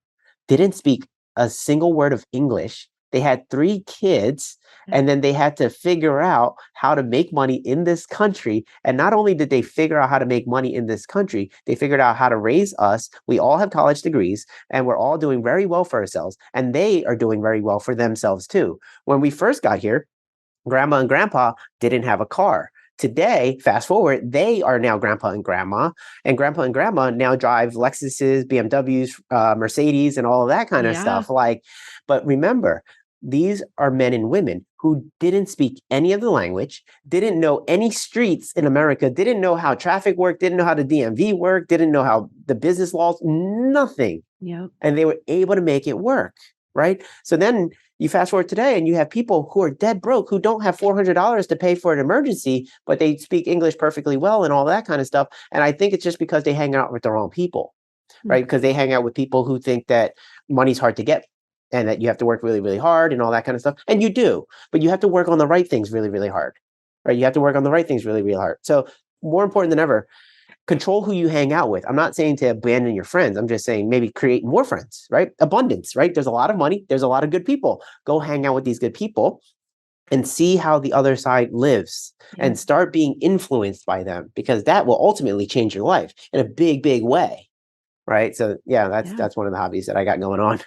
didn't speak a single word of English? They had 3 kids, and then they had to figure out how to make money in this country. And not only did they figure out how to make money in this country, they figured out how to raise us. We all have college degrees, and we're all doing very well for ourselves. And they are doing very well for themselves too. When we first got here, grandma and grandpa didn't have a car. Today, fast forward, they are now grandpa and grandma now drive Lexuses, BMWs, Mercedes, and all of that kind of Yeah. stuff. Like, but remember, these are men and women who didn't speak any of the language, didn't know any streets in America, didn't know how traffic worked, didn't know how the DMV worked, didn't know how the business laws, nothing. Yep. And they were able to make it work, right? So then you fast forward today, and you have people who are dead broke, who don't have $400 to pay for an emergency, but they speak English perfectly well and all that kind of stuff. And I think it's just because they hang out with the wrong people, right? Because they hang out with people who think that money's hard to get, and that you have to work really, really hard and all that kind of stuff. And you do, but you have to work on the right things really, really hard, right? You have to work on the right things really, really hard. So more important than ever, control who you hang out with. I'm not saying to abandon your friends. I'm just saying maybe create more friends, right? Abundance, right? There's a lot of money. There's a lot of good people. Go hang out with these good people and see how the other side lives, and start being influenced by them, because that will ultimately change your life in a big, big way. Right. So yeah, that's one of the hobbies that I got going on.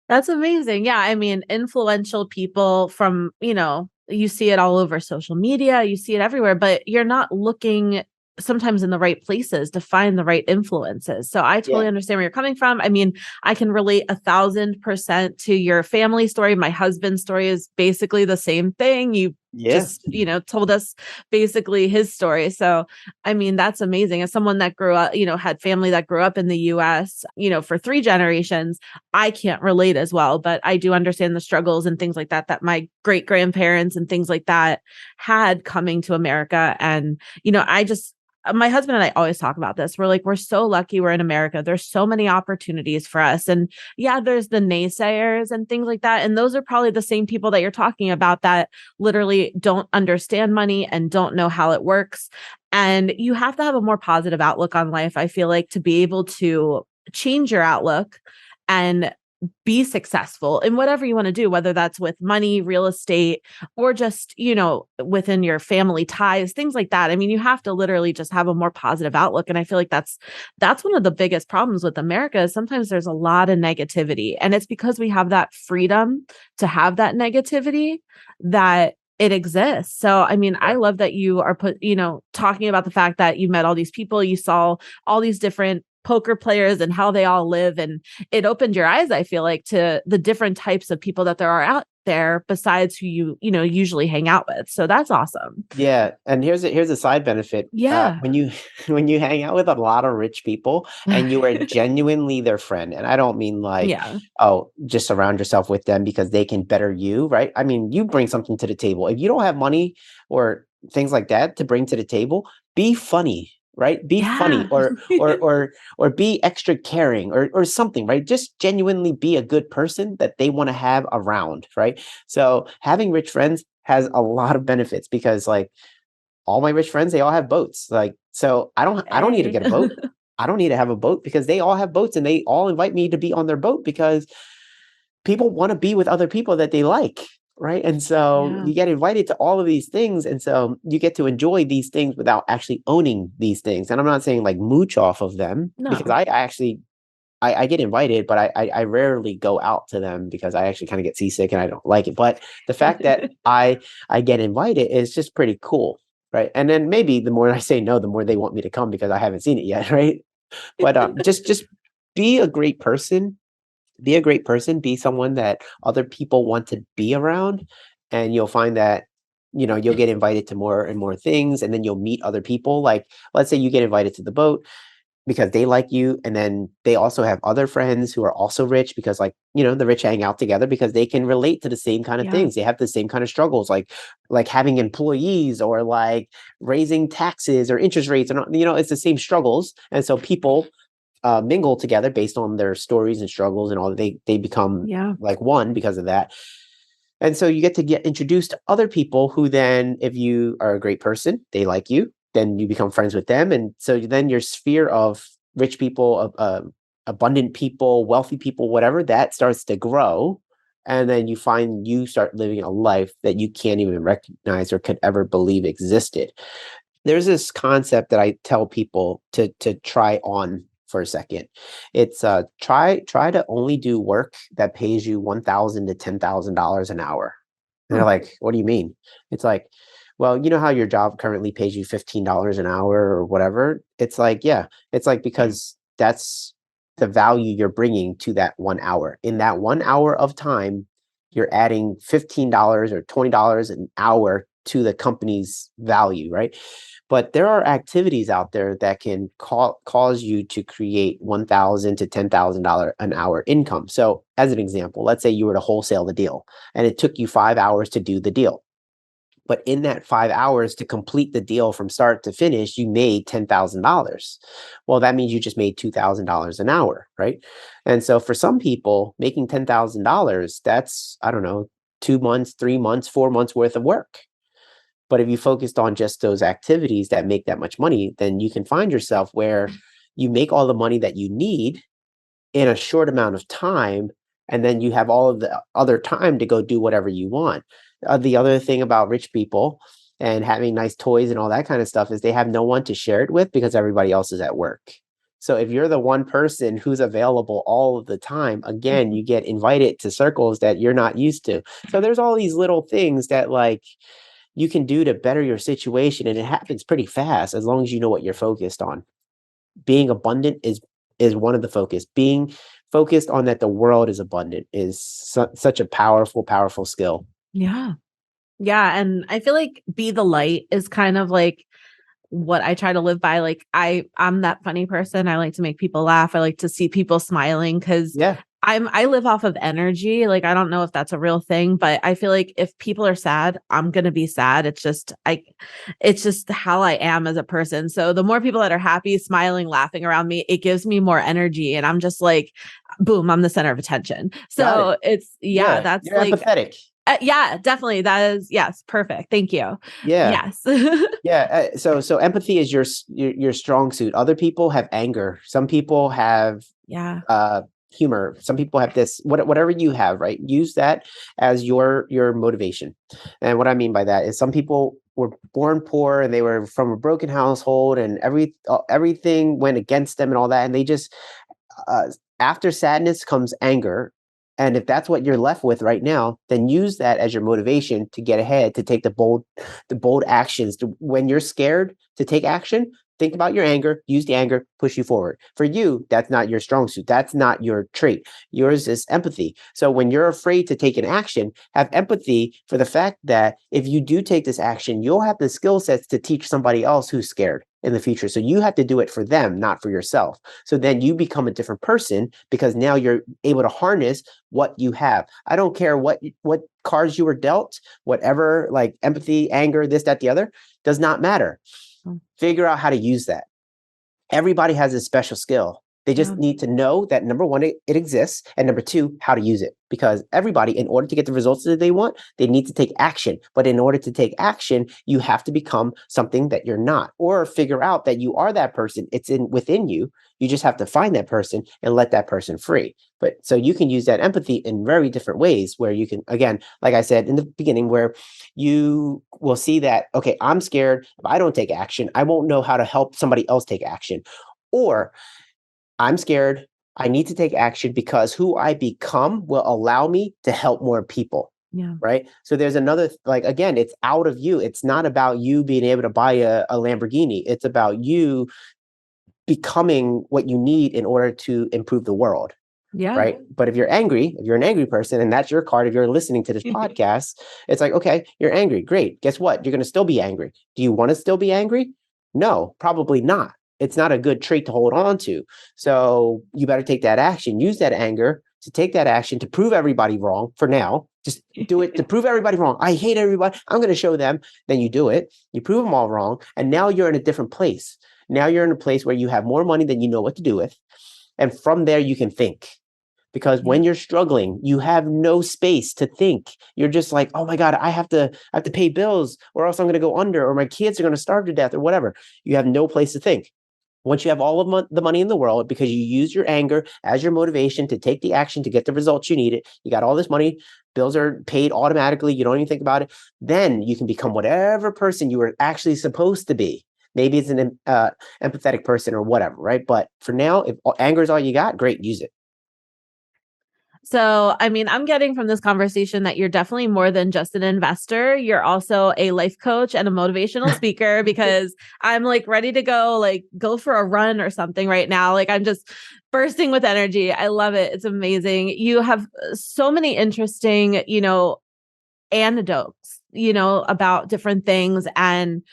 That's amazing. Yeah. I mean, influential people from, you see it all over social media, you see it everywhere, but you're not looking sometimes in the right places to find the right influences. So I totally Yeah. understand where you're coming from. I mean, I can relate 1,000% to your family story. My husband's story is basically the same thing. You Yeah. just, told us basically his story. So, I mean, that's amazing. As someone that grew up, had family that grew up in the US, for 3 generations, I can't relate as well, but I do understand the struggles and things like that, that my great grandparents and things like that had coming to America. And, my husband and I always talk about this. We're like, we're so lucky we're in America. There's so many opportunities for us. And yeah, there's the naysayers and things like that. And those are probably the same people that you're talking about that literally don't understand money and don't know how it works. And you have to have a more positive outlook on life, I feel like, to be able to change your outlook and be successful in whatever you want to do, whether that's with money, real estate, or just, within your family ties, things like that. I mean, you have to literally just have a more positive outlook. And I feel like that's one of the biggest problems with America is sometimes there's a lot of negativity. And it's because we have that freedom to have that negativity that it exists. So, I mean, I love that you are talking about the fact that you met all these people, you saw all these different poker players and how they all live. And it opened your eyes, I feel like, to the different types of people that there are out there besides who usually hang out with. So that's awesome. Yeah, and here's a side benefit. Yeah. When you when you hang out with a lot of rich people and you are genuinely their friend, and I don't mean like, Yeah. oh, just surround yourself with them because they can better you, right? I mean, you bring something to the table. If you don't have money or things like that to bring to the table, be funny, right? Be funny, Yeah. or be extra caring, or something, right? Just genuinely be a good person that they want to have around, right? So having rich friends has a lot of benefits, because like all my rich friends, they all have boats. Like, so I don't need to Hey. get a boat. I don't need to have a boat because they all have boats, and they all invite me to be on their boat because people want to be with other people that they like. right? And so Yeah. you get invited to all of these things, and so you get to enjoy these things without actually owning these things. And I'm not saying like mooch off of them, because No. I actually I get invited, but I rarely go out to them because I actually kind of get seasick and I don't like it. But the fact that I get invited is just pretty cool, right? And then maybe the more I say no, the more they want me to come because I haven't seen it yet, right? But just be a great person, be a great person, be someone that other people want to be around, and you'll find that, you'll get invited to more and more things, and then you'll meet other people. Like, let's say you get invited to the boat because they like you, and then they also have other friends who are also rich, because, like, the rich hang out together because they can relate to the same kind of Yeah. things. They have the same kind of struggles, like having employees, or like raising taxes or interest rates, and it's the same struggles. And so people mingle together based on their stories and struggles, and all that. They become Yeah. like one because of that. And so you get to get introduced to other people who then, if you are a great person, they like you, then you become friends with them. And so then your sphere of rich people, of abundant people, wealthy people, whatever, that starts to grow. And then you start living a life that you can't even recognize or could ever believe existed. There's this concept that I tell people to try on for a second. It's try to only do work that pays you $1,000 to $10,000 an hour. And they're Hmm. like, "What do you mean?" It's like, "Well, you know how your job currently pays you $15 an hour or whatever?" It's like, yeah. It's like, because that's the value you're bringing to that 1 hour. In that 1 hour of time, you're adding $15 or $20 an hour to the company's value, right? But there are activities out there that can cause you to create $1,000 to $10,000 an hour income. So, as an example, let's say you were to wholesale the deal, and it took you 5 hours to do the deal. But in that 5 hours to complete the deal from start to finish, you made $10,000. Well, that means you just made $2,000 an hour, right? And so for some people, making $10,000, that's, I don't know, 2 months, 3 months, 4 months worth of work. But if you focused on just those activities that make that much money, then you can find yourself where you make all the money that you need in a short amount of time, and then you have all of the other time to go do whatever you want. The other thing about rich people and having nice toys and all that kind of stuff is they have no one to share it with because everybody else is at work. So if you're the one person who's available all of the time, again, Mhm. you get invited to circles that you're not used to. So there's all these little things that, like, you can do to better your situation, and it happens pretty fast as long as you know what you're focused on. Being abundant is one of the focus. Being focused on that the world is abundant is such a powerful skill. Yeah. Yeah. And I feel like be the light is kind of like what I try to live by. Like I'm that funny person. I like to make people laugh. I like to see people smiling because Yeah, I live off of energy. Like I don't know if that's a real thing, but I feel like if people are sad, I'm gonna be sad. It's just how I am as a person. So the more people that are happy, smiling, laughing around me, it gives me more energy. And I'm just like, boom, I'm the center of attention. got it. So it's yeah, Yeah, that's you're like empathetic. yeah, definitely. That is yes, perfect. Thank you. Yeah. Yes. Yeah, so empathy is your strong suit. Other people have anger. Some people have Yeah. uh humor. Some people have this, whatever you have, right? Use that as your motivation. And what I mean by that is some people were born poor and they were from a broken household, and everything went against them and all that, and they just uh, after sadness comes anger. And if that's what you're left with right now, then use that as your motivation to get ahead, to take the bold actions. When you're scared to take action, think about your anger, use the anger, push you forward. For you, that's not your strong suit. That's not your trait. Yours is empathy. So when you're afraid to take an action, have empathy for the fact that if you do take this action, you'll have the skill sets to teach somebody else who's scared in the future. So you have to do it for them, not for yourself. So then you become a different person because now you're able to harness what you have. I don't care what cards you were dealt, whatever, like empathy, anger, this, that, the other, does not matter. Mm. Figure out how to use that. Everybody has a special skill. They just Yeah. need to know that number one, it exists, and number two, how to use it. Because everybody, in order to get the results that they want, they need to take action. But in order to take action, you have to become something that you're not, or figure out that you are that person. It's within you. You just have to find that person and let that person free. But so you can use that empathy in very different ways, where you can, again, like I said in the beginning, where you will see that, okay, I'm scared. If I don't take action, I won't know how to help somebody else take action. Or I'm scared. I need to take action because who I become will allow me to help more people. Yeah. Right. So there's another, like, again, it's out of you. It's not about you being able to buy a Lamborghini. It's about you becoming what you need in order to improve the world. Yeah. Right. But if you're angry, if you're an angry person and that's your card, if you're listening to this podcast, it's like, okay, you're angry. Great. Guess what? You're going to still be angry. Do you want to still be angry? No, probably not. It's not a good trait to hold on to. So you better take that action, use that anger to take that action to prove everybody wrong for now. Just do it to prove everybody wrong. I hate everybody. I'm going to show them. Then you do it. You prove them all wrong. And now you're in a different place. Now you're in a place where you have more money than you know what to do with. And from there, you can think. Because when you're struggling, you have no space to think. You're just like, oh my God, I have to pay bills or else I'm going to go under, or my kids are going to starve to death or whatever. You have no place to think. Once you have all of the money in the world, because you use your anger as your motivation to take the action to get the results you needed, you got all this money, bills are paid automatically, you don't even think about it, then you can become whatever person you were actually supposed to be. Maybe it's an empathetic person or whatever, right? But for now, if anger is all you got, great, use it. So, I mean, I'm getting from this conversation that you're definitely more than just an investor. You're also a life coach and a motivational speaker, because I'm like ready to go for a run or something right now. Like, I'm just bursting with energy. I love it. It's amazing. You have so many interesting, anecdotes, about different things. And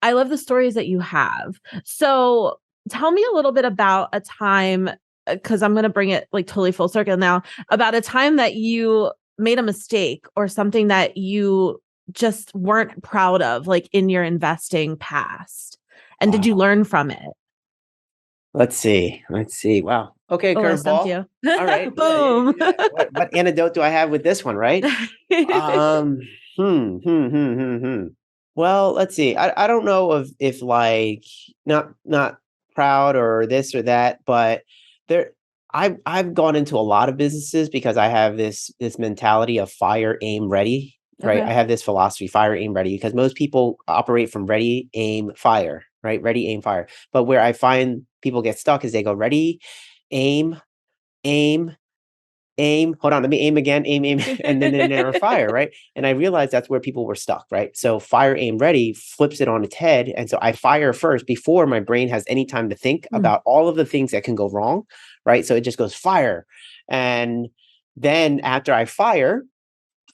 I love the stories that you have. So tell me a little bit about a time, because I'm going to bring it like totally full circle now, about a time that you made a mistake or something that you just weren't proud of, like in your investing past. And did you learn from it? Let's see. Wow. Okay, Oh, I stumped curveball. you. All right. Boom. Yeah. What antidote do I have with this one, right? Um, Well, let's see. I don't know if like not proud or this or that, but there I've gone into a lot of businesses because I have this mentality of fire, aim, ready, right? Okay. I have this philosophy, fire, aim, ready, because most people operate from ready, aim, fire, right? Ready, aim, fire. But where I find people get stuck is they go ready, aim, aim, aim, hold on, let me aim again, aim, and then they never fire, right? And I realized that's where people were stuck, right? So fire, aim, ready flips it on its head. And so I fire first before my brain has any time to think about all of the things that can go wrong, right? So it just goes fire. And then after I fire,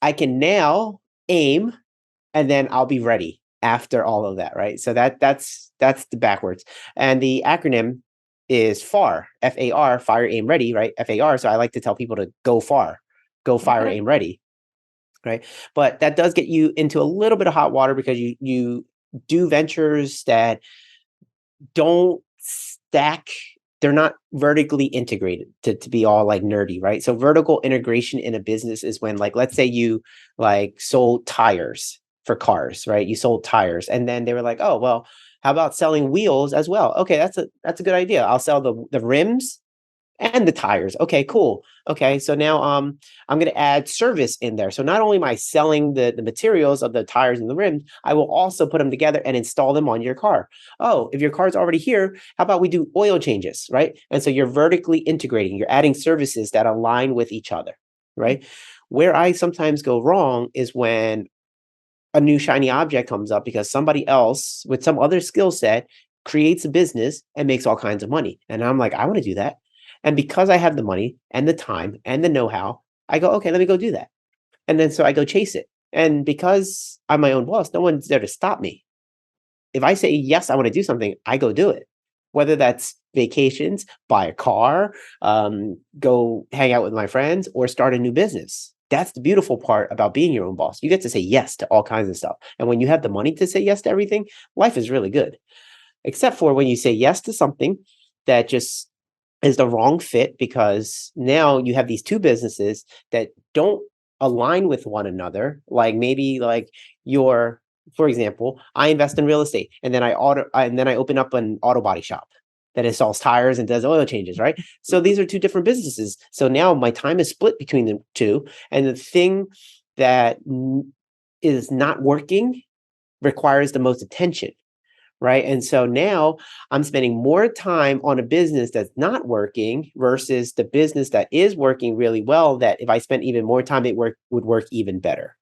I can now aim, and then I'll be ready after all of that, right? So that's the backwards. And the acronym is FAR, FAR, fire, aim, ready, right? FAR. So I like to tell people to go far, go fire, aim, ready, right? But that does get you into a little bit of hot water, because you do ventures that don't stack. They're not vertically integrated to be all like nerdy, right? So vertical integration in a business is when, like, let's say you like sold tires for cars, right? You sold tires, and then they were like, oh, well, how about selling wheels as well? Okay, that's a good idea. I'll sell the rims and the tires. Okay, cool. Okay, so now I'm going to add service in there. So not only am I selling the materials of the tires and the rims, I will also put them together and install them on your car. Oh, if your car's already here, how about we do oil changes, right? And so you're vertically integrating. You're adding services that align with each other, right? Where I sometimes go wrong is when a new shiny object comes up because somebody else with some other skill set creates a business and makes all kinds of money. And I'm like, I want to do that. And because I have the money and the time and the know-how, I go, okay, let me go do that. And then so I go chase it. And because I'm my own boss, no one's there to stop me. If I say, yes, I want to do something, I go do it. Whether that's vacations, buy a car, go hang out with my friends, or start a new business. That's the beautiful part about being your own boss. You get to say yes to all kinds of stuff. And when you have the money to say yes to everything, life is really good. Except for when you say yes to something that just is the wrong fit, because now you have these two businesses that don't align with one another. Like maybe like your, for example, I invest in real estate, and then I open up an auto body shop that installs tires and does oil changes, right? So these are two different businesses. So now my time is split between the two, and the thing that is not working requires the most attention, right? And so now I'm spending more time on a business that's not working versus the business that is working really well, that if I spent even more time, would work even better,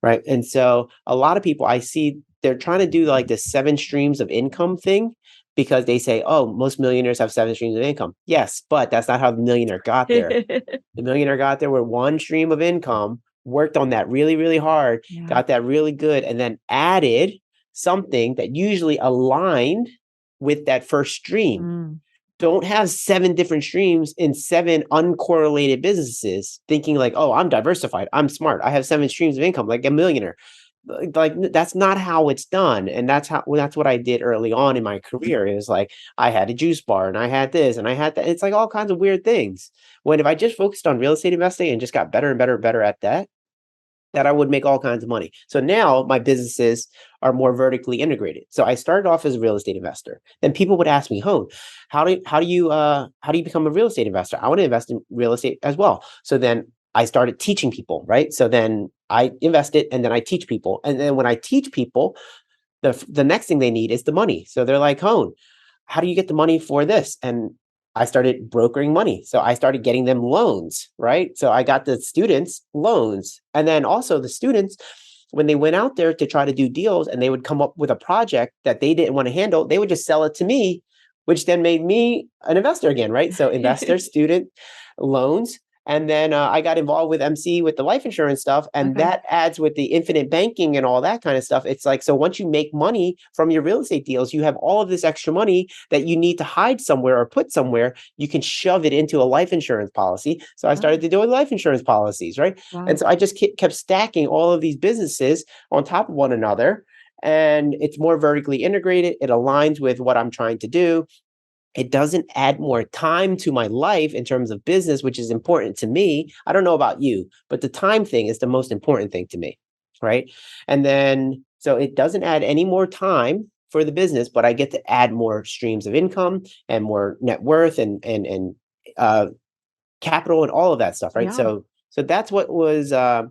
right? And so a lot of people I see, they're trying to do like this 7 streams of income thing, because they say, oh, most millionaires have 7 streams of income. Yes, but that's not how the millionaire got there. The millionaire got there with 1 stream of income, worked on that really, really hard, got that really good, and then added something that usually aligned with that first stream. Don't have 7 different streams in 7 uncorrelated businesses thinking like, oh, I'm diversified, I'm smart, I have 7 streams of income like a millionaire. Like that's not how it's done. And that's what I did early on in my career. It was like I had a juice bar, and I had this, and I had that. It's like all kinds of weird things. When if I just focused on real estate investing and just got better and better and better at that, I would make all kinds of money. So now my businesses are more vertically integrated. So I started off as a real estate investor. Then people would ask me, "Hone, how do you become a real estate investor? I want to invest in real estate as well." So then I started teaching people, right? So then I invest it, and then I teach people. And then when I teach people, the next thing they need is the money. So they're like, "Hone, how do you get the money for this?" And I started brokering money. So I started getting them loans, right? So I got the students loans. And then also the students, when they went out there to try to do deals and they would come up with a project that they didn't want to handle, they would just sell it to me, which then made me an investor again, right? So investor, student, loans. And then I got involved with MC with the life insurance stuff. And that adds with the infinite banking and all that kind of stuff. It's like, so once you make money from your real estate deals, you have all of this extra money that you need to hide somewhere or put somewhere. You can shove it into a life insurance policy. So I started to do life insurance policies, right? And so I just kept stacking all of these businesses on top of one another. And it's more vertically integrated. It aligns with what I'm trying to do. It doesn't add more time to my life in terms of business, which is important to me. I don't know about you, but the time thing is the most important thing to me, right? And then, so it doesn't add any more time for the business, but I get to add more streams of income and more net worth and capital and all of that stuff, right? So that's what was the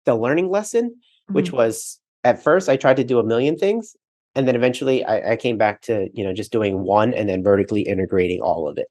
learning lesson, which was, at first I tried to do a million things. And then eventually I came back to, just doing one and then vertically integrating all of it.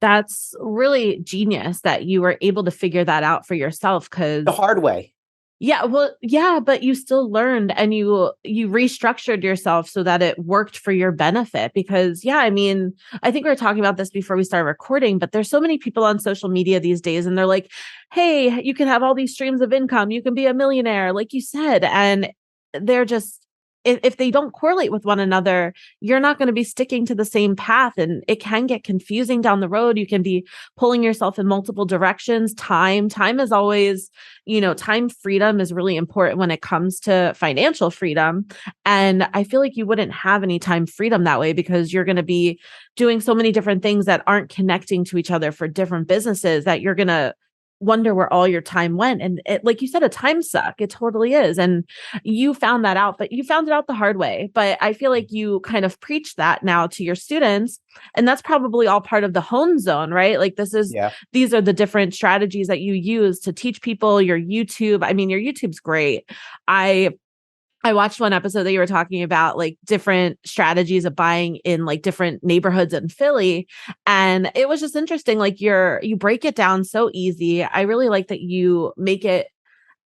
That's really genius that you were able to figure that out for yourself, because the hard way. Yeah, well, yeah, but you still learned, and you restructured yourself so that it worked for your benefit. Because I mean, I think we were talking about this before we started recording, but there's so many people on social media these days, and they're like, "Hey, you can have all these streams of income. You can be a millionaire," like you said, and they're just, if they don't correlate with one another, you're not going to be sticking to the same path, and it can get confusing down the road. You can be pulling yourself in multiple directions. Time is always, time freedom is really important when it comes to financial freedom. And I feel like you wouldn't have any time freedom that way, because you're going to be doing so many different things that aren't connecting to each other for different businesses, that you're going to wonder where all your time went. And it, like you said, a time suck. It totally is. And you found that out, but you found it out the hard way. But I feel like you kind of preach that now to your students. And that's probably all part of the Hoan Zone, right? Like these are the different strategies that you use to teach people. Your YouTube, I mean, your YouTube's great. I watched one episode that you were talking about like different strategies of buying in like different neighborhoods in Philly. And it was just interesting. Like you break it down so easy. I really like that you make it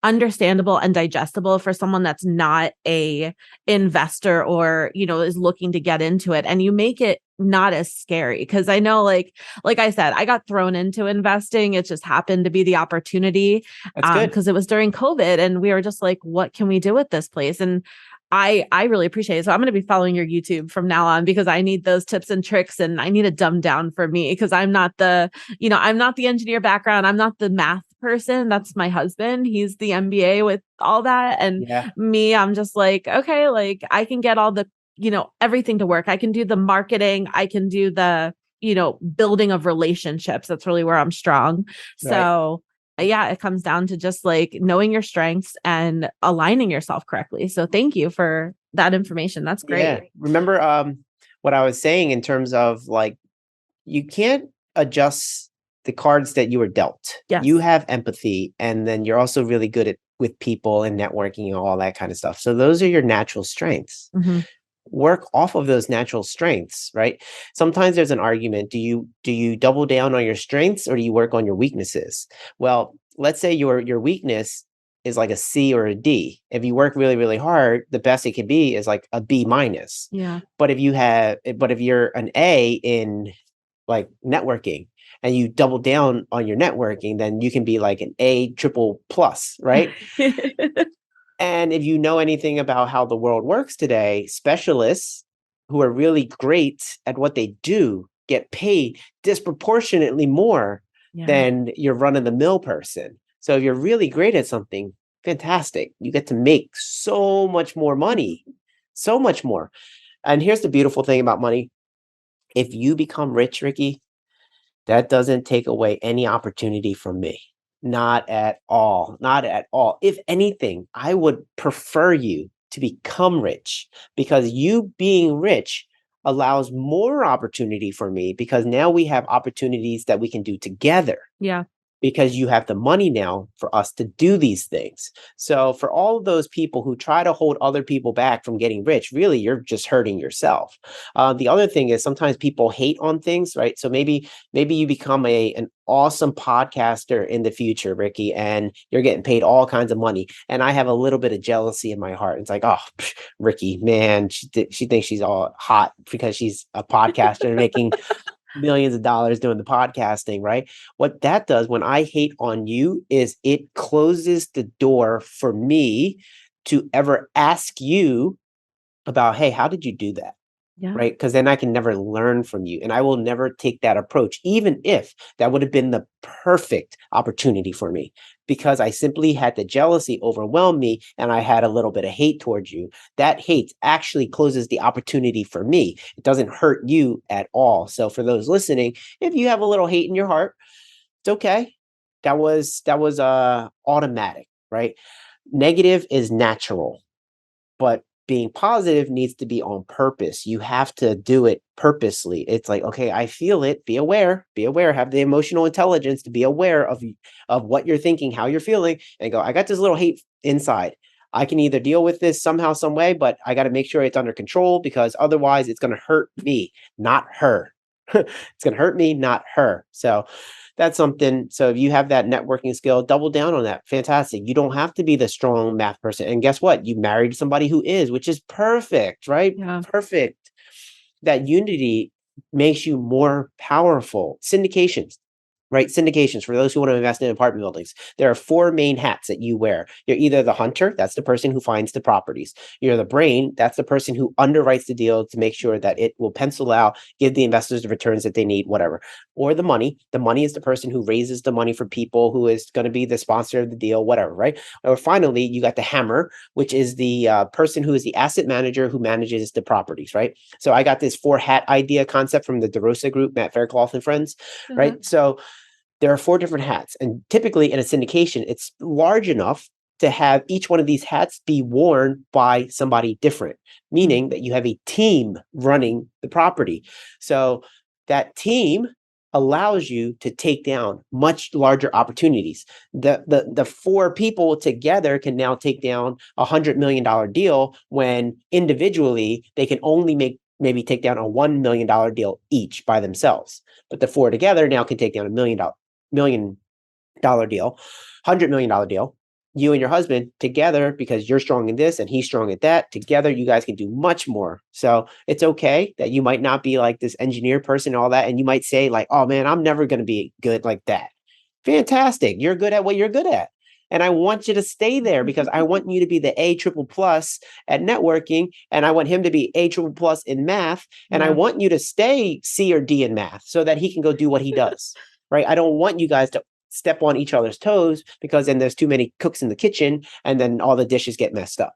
understandable and digestible for someone that's not a investor or, is looking to get into it. And you make it not as scary. Cause I know, like I said, I got thrown into investing. It just happened to be the opportunity. Cause it was during COVID and we were just like, what can we do with this place? And I really appreciate it. So I'm going to be following your YouTube from now on, because I need those tips and tricks, and I need a dumb down for me, because I'm not I'm not the engineer background. I'm not the math person. That's my husband. He's the MBA with all that. And me, I'm just like, okay, like I can get all the, everything to work. I can do the marketing. I can do the building of relationships. That's really where I'm strong. Right. So yeah, it comes down to just like knowing your strengths and aligning yourself correctly. So thank you for that information. That's Yeah. great. Remember what I was saying in terms of like you can't adjust the cards that you were dealt. Yes. You have empathy, and then you're also really good at with people and networking and all that kind of stuff. So those are your natural strengths. Mhm. Work off of those natural strengths, right? Sometimes there's an argument, do you double down on your strengths or do you work on your weaknesses? Well, let's say your weakness is like a C or a D. If you work really, really hard, the best it could be is like a B minus. Yeah. But if you're an A in like networking and you double down on your networking, then you can be like an A triple plus, right? And if you know anything about how the world works today, specialists who are really great at what they do get paid disproportionately more Yeah. than your run of the mill person. So if you're really great at something, fantastic. You get to make so much more money, so much more. And here's the beautiful thing about money. If you become rich, Ricky, that doesn't take away any opportunity from me. Not at all. Not at all. If anything, I would prefer you to become rich because you being rich allows more opportunity for me because now we have opportunities that we can do together. Yeah. Because you have the money now for us to do these things. So for all of those people who try to hold other people back from getting rich, really, you're just hurting yourself. The other thing is sometimes people hate on things, right? So maybe you become an awesome podcaster in the future, Ricky, and you're getting paid all kinds of money. And I have a little bit of jealousy in my heart. It's like, oh, Ricky, man, she thinks she's all hot because she's a podcaster making millions of dollars doing the podcasting, right? What that does when I hate on you is it closes the door for me to ever ask you about, hey, how did you do that? Yeah. Right? Because then I can never learn from you. And I will never take that approach, even if that would have been the perfect opportunity for me, because I simply had the jealousy overwhelm me and I had a little bit of hate towards you. That hate actually closes the opportunity for me. It doesn't hurt you at all. So for those listening, if you have a little hate in your heart, it's okay. That was automatic, right? Negative is natural, but being positive needs to be on purpose. You have to do it purposely. It's like, okay, I feel it. Be aware. Be aware. Have the emotional intelligence to be aware of what you're thinking, how you're feeling, and go, I got this little hate inside. I can either deal with this somehow, some way, but I got to make sure it's under control because otherwise it's going to hurt me, not her. It's going to hurt me, not her. So that's something. So if you have that networking skill, double down on that. Fantastic. You don't have to be the strong math person. And guess what? You married somebody who is, which is perfect, right? Yeah. Perfect. That unity makes you more powerful. Syndications, right? Syndications for those who want to invest in apartment buildings. There are four main hats that you wear. You're either the hunter, that's the person who finds the properties. You're the brain, that's the person who underwrites the deal to make sure that it will pencil out, give the investors the returns that they need, whatever. Or the money. The money is the person who raises the money for people, who is going to be the sponsor of the deal, whatever, right? Or finally, you got the hammer, which is the person who is the asset manager who manages the properties, right? So I got this four hat idea concept from the DeRosa group, Matt Faircloth and friends, right? So there are four different hats. And typically in a syndication, it's large enough to have each one of these hats be worn by somebody different, meaning that you have a team running the property. So that team allows you to take down much larger opportunities. The four people together can now take down $100 million deal when individually they can only maybe take down a $1 million deal each by themselves. But the four together now can take down $1 million deal, $100 million deal. You and your husband together, because you're strong in this and he's strong at that, together you guys can do much more. So it's okay that you might not be like this engineer person and all that. And you might say like, oh man, I'm never going to be good like that. Fantastic. You're good at what you're good at. And I want you to stay there because I want you to be the A triple plus at networking. And I want him to be A triple plus in math. And I want you to stay C or D in math so that he can go do what he does. Right. I don't want you guys to step on each other's toes because then there's too many cooks in the kitchen and then all the dishes get messed up.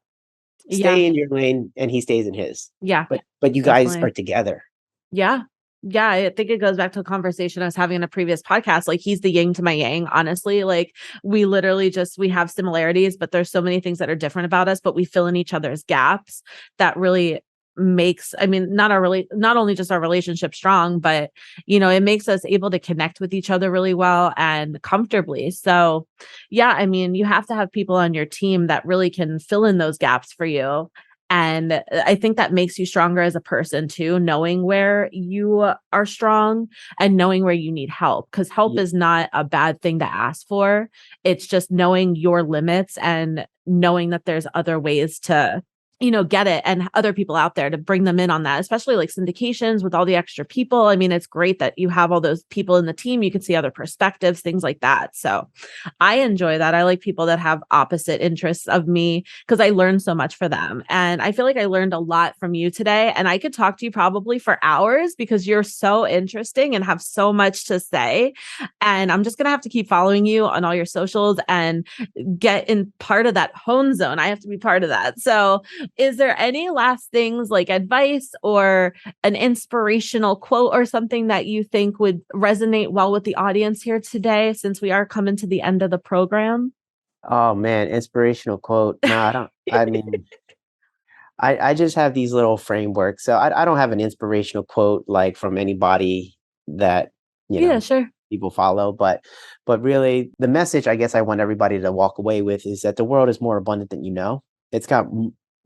Stay in your lane and he stays in his. Yeah. But you guys are together. Yeah. Yeah, I think it goes back to a conversation I was having in a previous podcast. Like he's the yin to my yang, honestly. Like we literally we have similarities, but there's so many things that are different about us, but we fill in each other's gaps that really makes, I mean, not only just our relationship strong, but it makes us able to connect with each other really well and comfortably. So yeah, I mean, you have to have people on your team that really can fill in those gaps for you. And I think that makes you stronger as a person too, knowing where you are strong and knowing where you need help. Because help is not a bad thing to ask for. It's just knowing your limits and knowing that there's other ways to get it, and other people out there to bring them in on that, especially like syndications with all the extra people. I mean, it's great that you have all those people in the team. You can see other perspectives, things like that. So I enjoy that. I like people that have opposite interests of me because I learn so much for them. And I feel like I learned a lot from you today. And I could talk to you probably for hours because you're so interesting and have so much to say. And I'm just going to have to keep following you on all your socials and get in part of that Hoan zone. I have to be part of that. So is there any last things like advice or an inspirational quote or something that you think would resonate well with the audience here today, since we are coming to the end of the program? Oh man, inspirational quote. No, I don't. I mean, I just have these little frameworks. So I don't have an inspirational quote like from anybody that, you Yeah, know, sure. people follow, but really the message I guess I want everybody to walk away with is that the world is more abundant than you know. It's got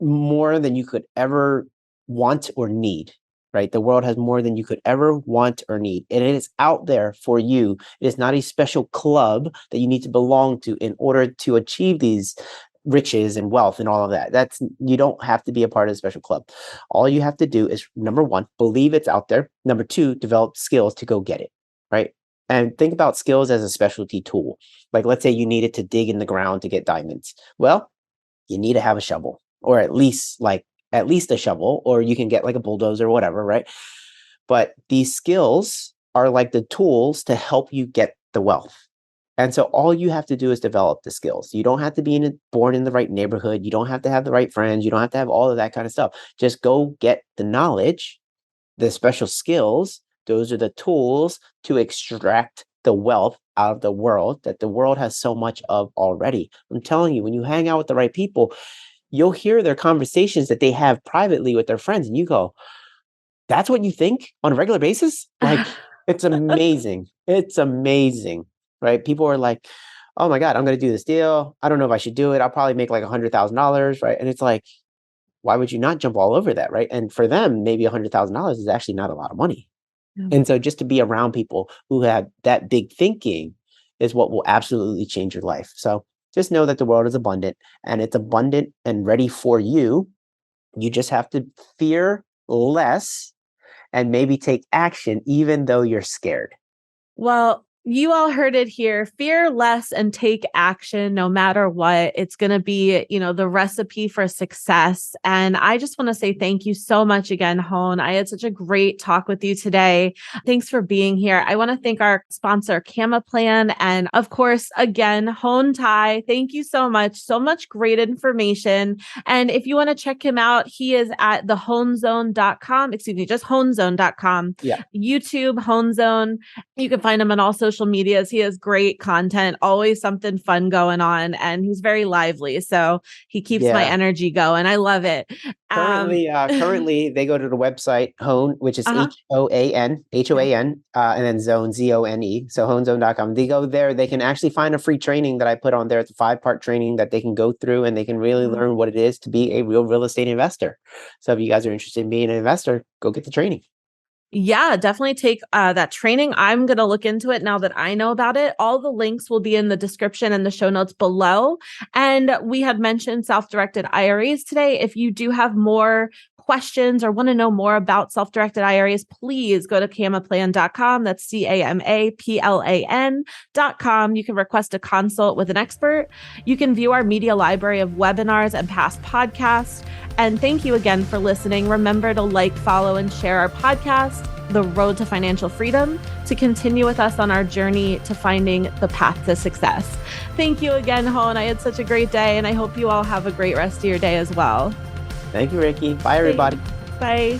more than you could ever want or need, right? The world has more than you could ever want or need, and it is out there for you. It is not a special club that you need to belong to in order to achieve these riches and wealth and all of that. You don't have to be a part of a special club. All you have to do is, number one, believe it's out there. Number two, develop skills to go get it, right? And think about skills as a specialty tool. Like, let's say you needed to dig in the ground to get diamonds. Well, you need to have a shovel, or at least a shovel, or you can get like a bulldozer or whatever, right? But these skills are like the tools to help you get the wealth. And so all you have to do is develop the skills. You don't have to be born in the right neighborhood. You don't have to have the right friends. You don't have to have all of that kind of stuff. Just go get the knowledge, the special skills. Those are the tools to extract the wealth out of the world that the world has so much of already. I'm telling you, when you hang out with the right people, you'll hear their conversations that they have privately with their friends, and you go, that's what you think on a regular basis? Like, it's amazing. It's amazing, right? People are like, oh my God, I'm going to do this deal. I don't know if I should do it. I'll probably make like $100,000, right? And it's like, why would you not jump all over that, right? And for them, maybe $100,000 is actually not a lot of money. Yeah. And so just to be around people who have that big thinking is what will absolutely change your life. So just know that the world is abundant, and it's abundant and ready for you. You just have to fear less and maybe take action, even though you're scared. Well, you all heard it here. Fear less and take action no matter what. It's going to be, the recipe for success. And I just want to say thank you so much again, Hoan. I had such a great talk with you today. Thanks for being here. I want to thank our sponsor, Camaplan. And of course, again, Hoan Thai. Thank you so much. So much great information. And if you want to check him out, he is at thehoanzone.com. Excuse me, just hoanzone.com. Yeah. YouTube, Hoanzone. You can find him on all social medias. He has great content, always something fun going on, and he's very lively. So he keeps my energy going. I love it. Currently, they go to the website Hoan, which is Hoan, and then Zone, Zone. So hoanzone.com. They go there. They can actually find a free training that I put on there. It's a 5-part training that they can go through, and they can really learn what it is to be a real estate investor. So if you guys are interested in being an investor, go get the training. Yeah, definitely take that training. I'm going to look into it now that I know about it. All the links will be in the description and the show notes below. And we had mentioned self-directed IRAs today. If you do have more questions or want to know more about self-directed IRAs, please go to camaplan.com. That's CAMAPLAN.com. You can request a consult with an expert. You can view our media library of webinars and past podcasts. And thank you again for listening. Remember to like, follow, and share our podcast, The Road to Financial Freedom, to continue with us on our journey to finding the path to success. Thank you again, Hoan. I had such a great day, and I hope you all have a great rest of your day as well. Thank you, Ricky. Bye, everybody. Bye.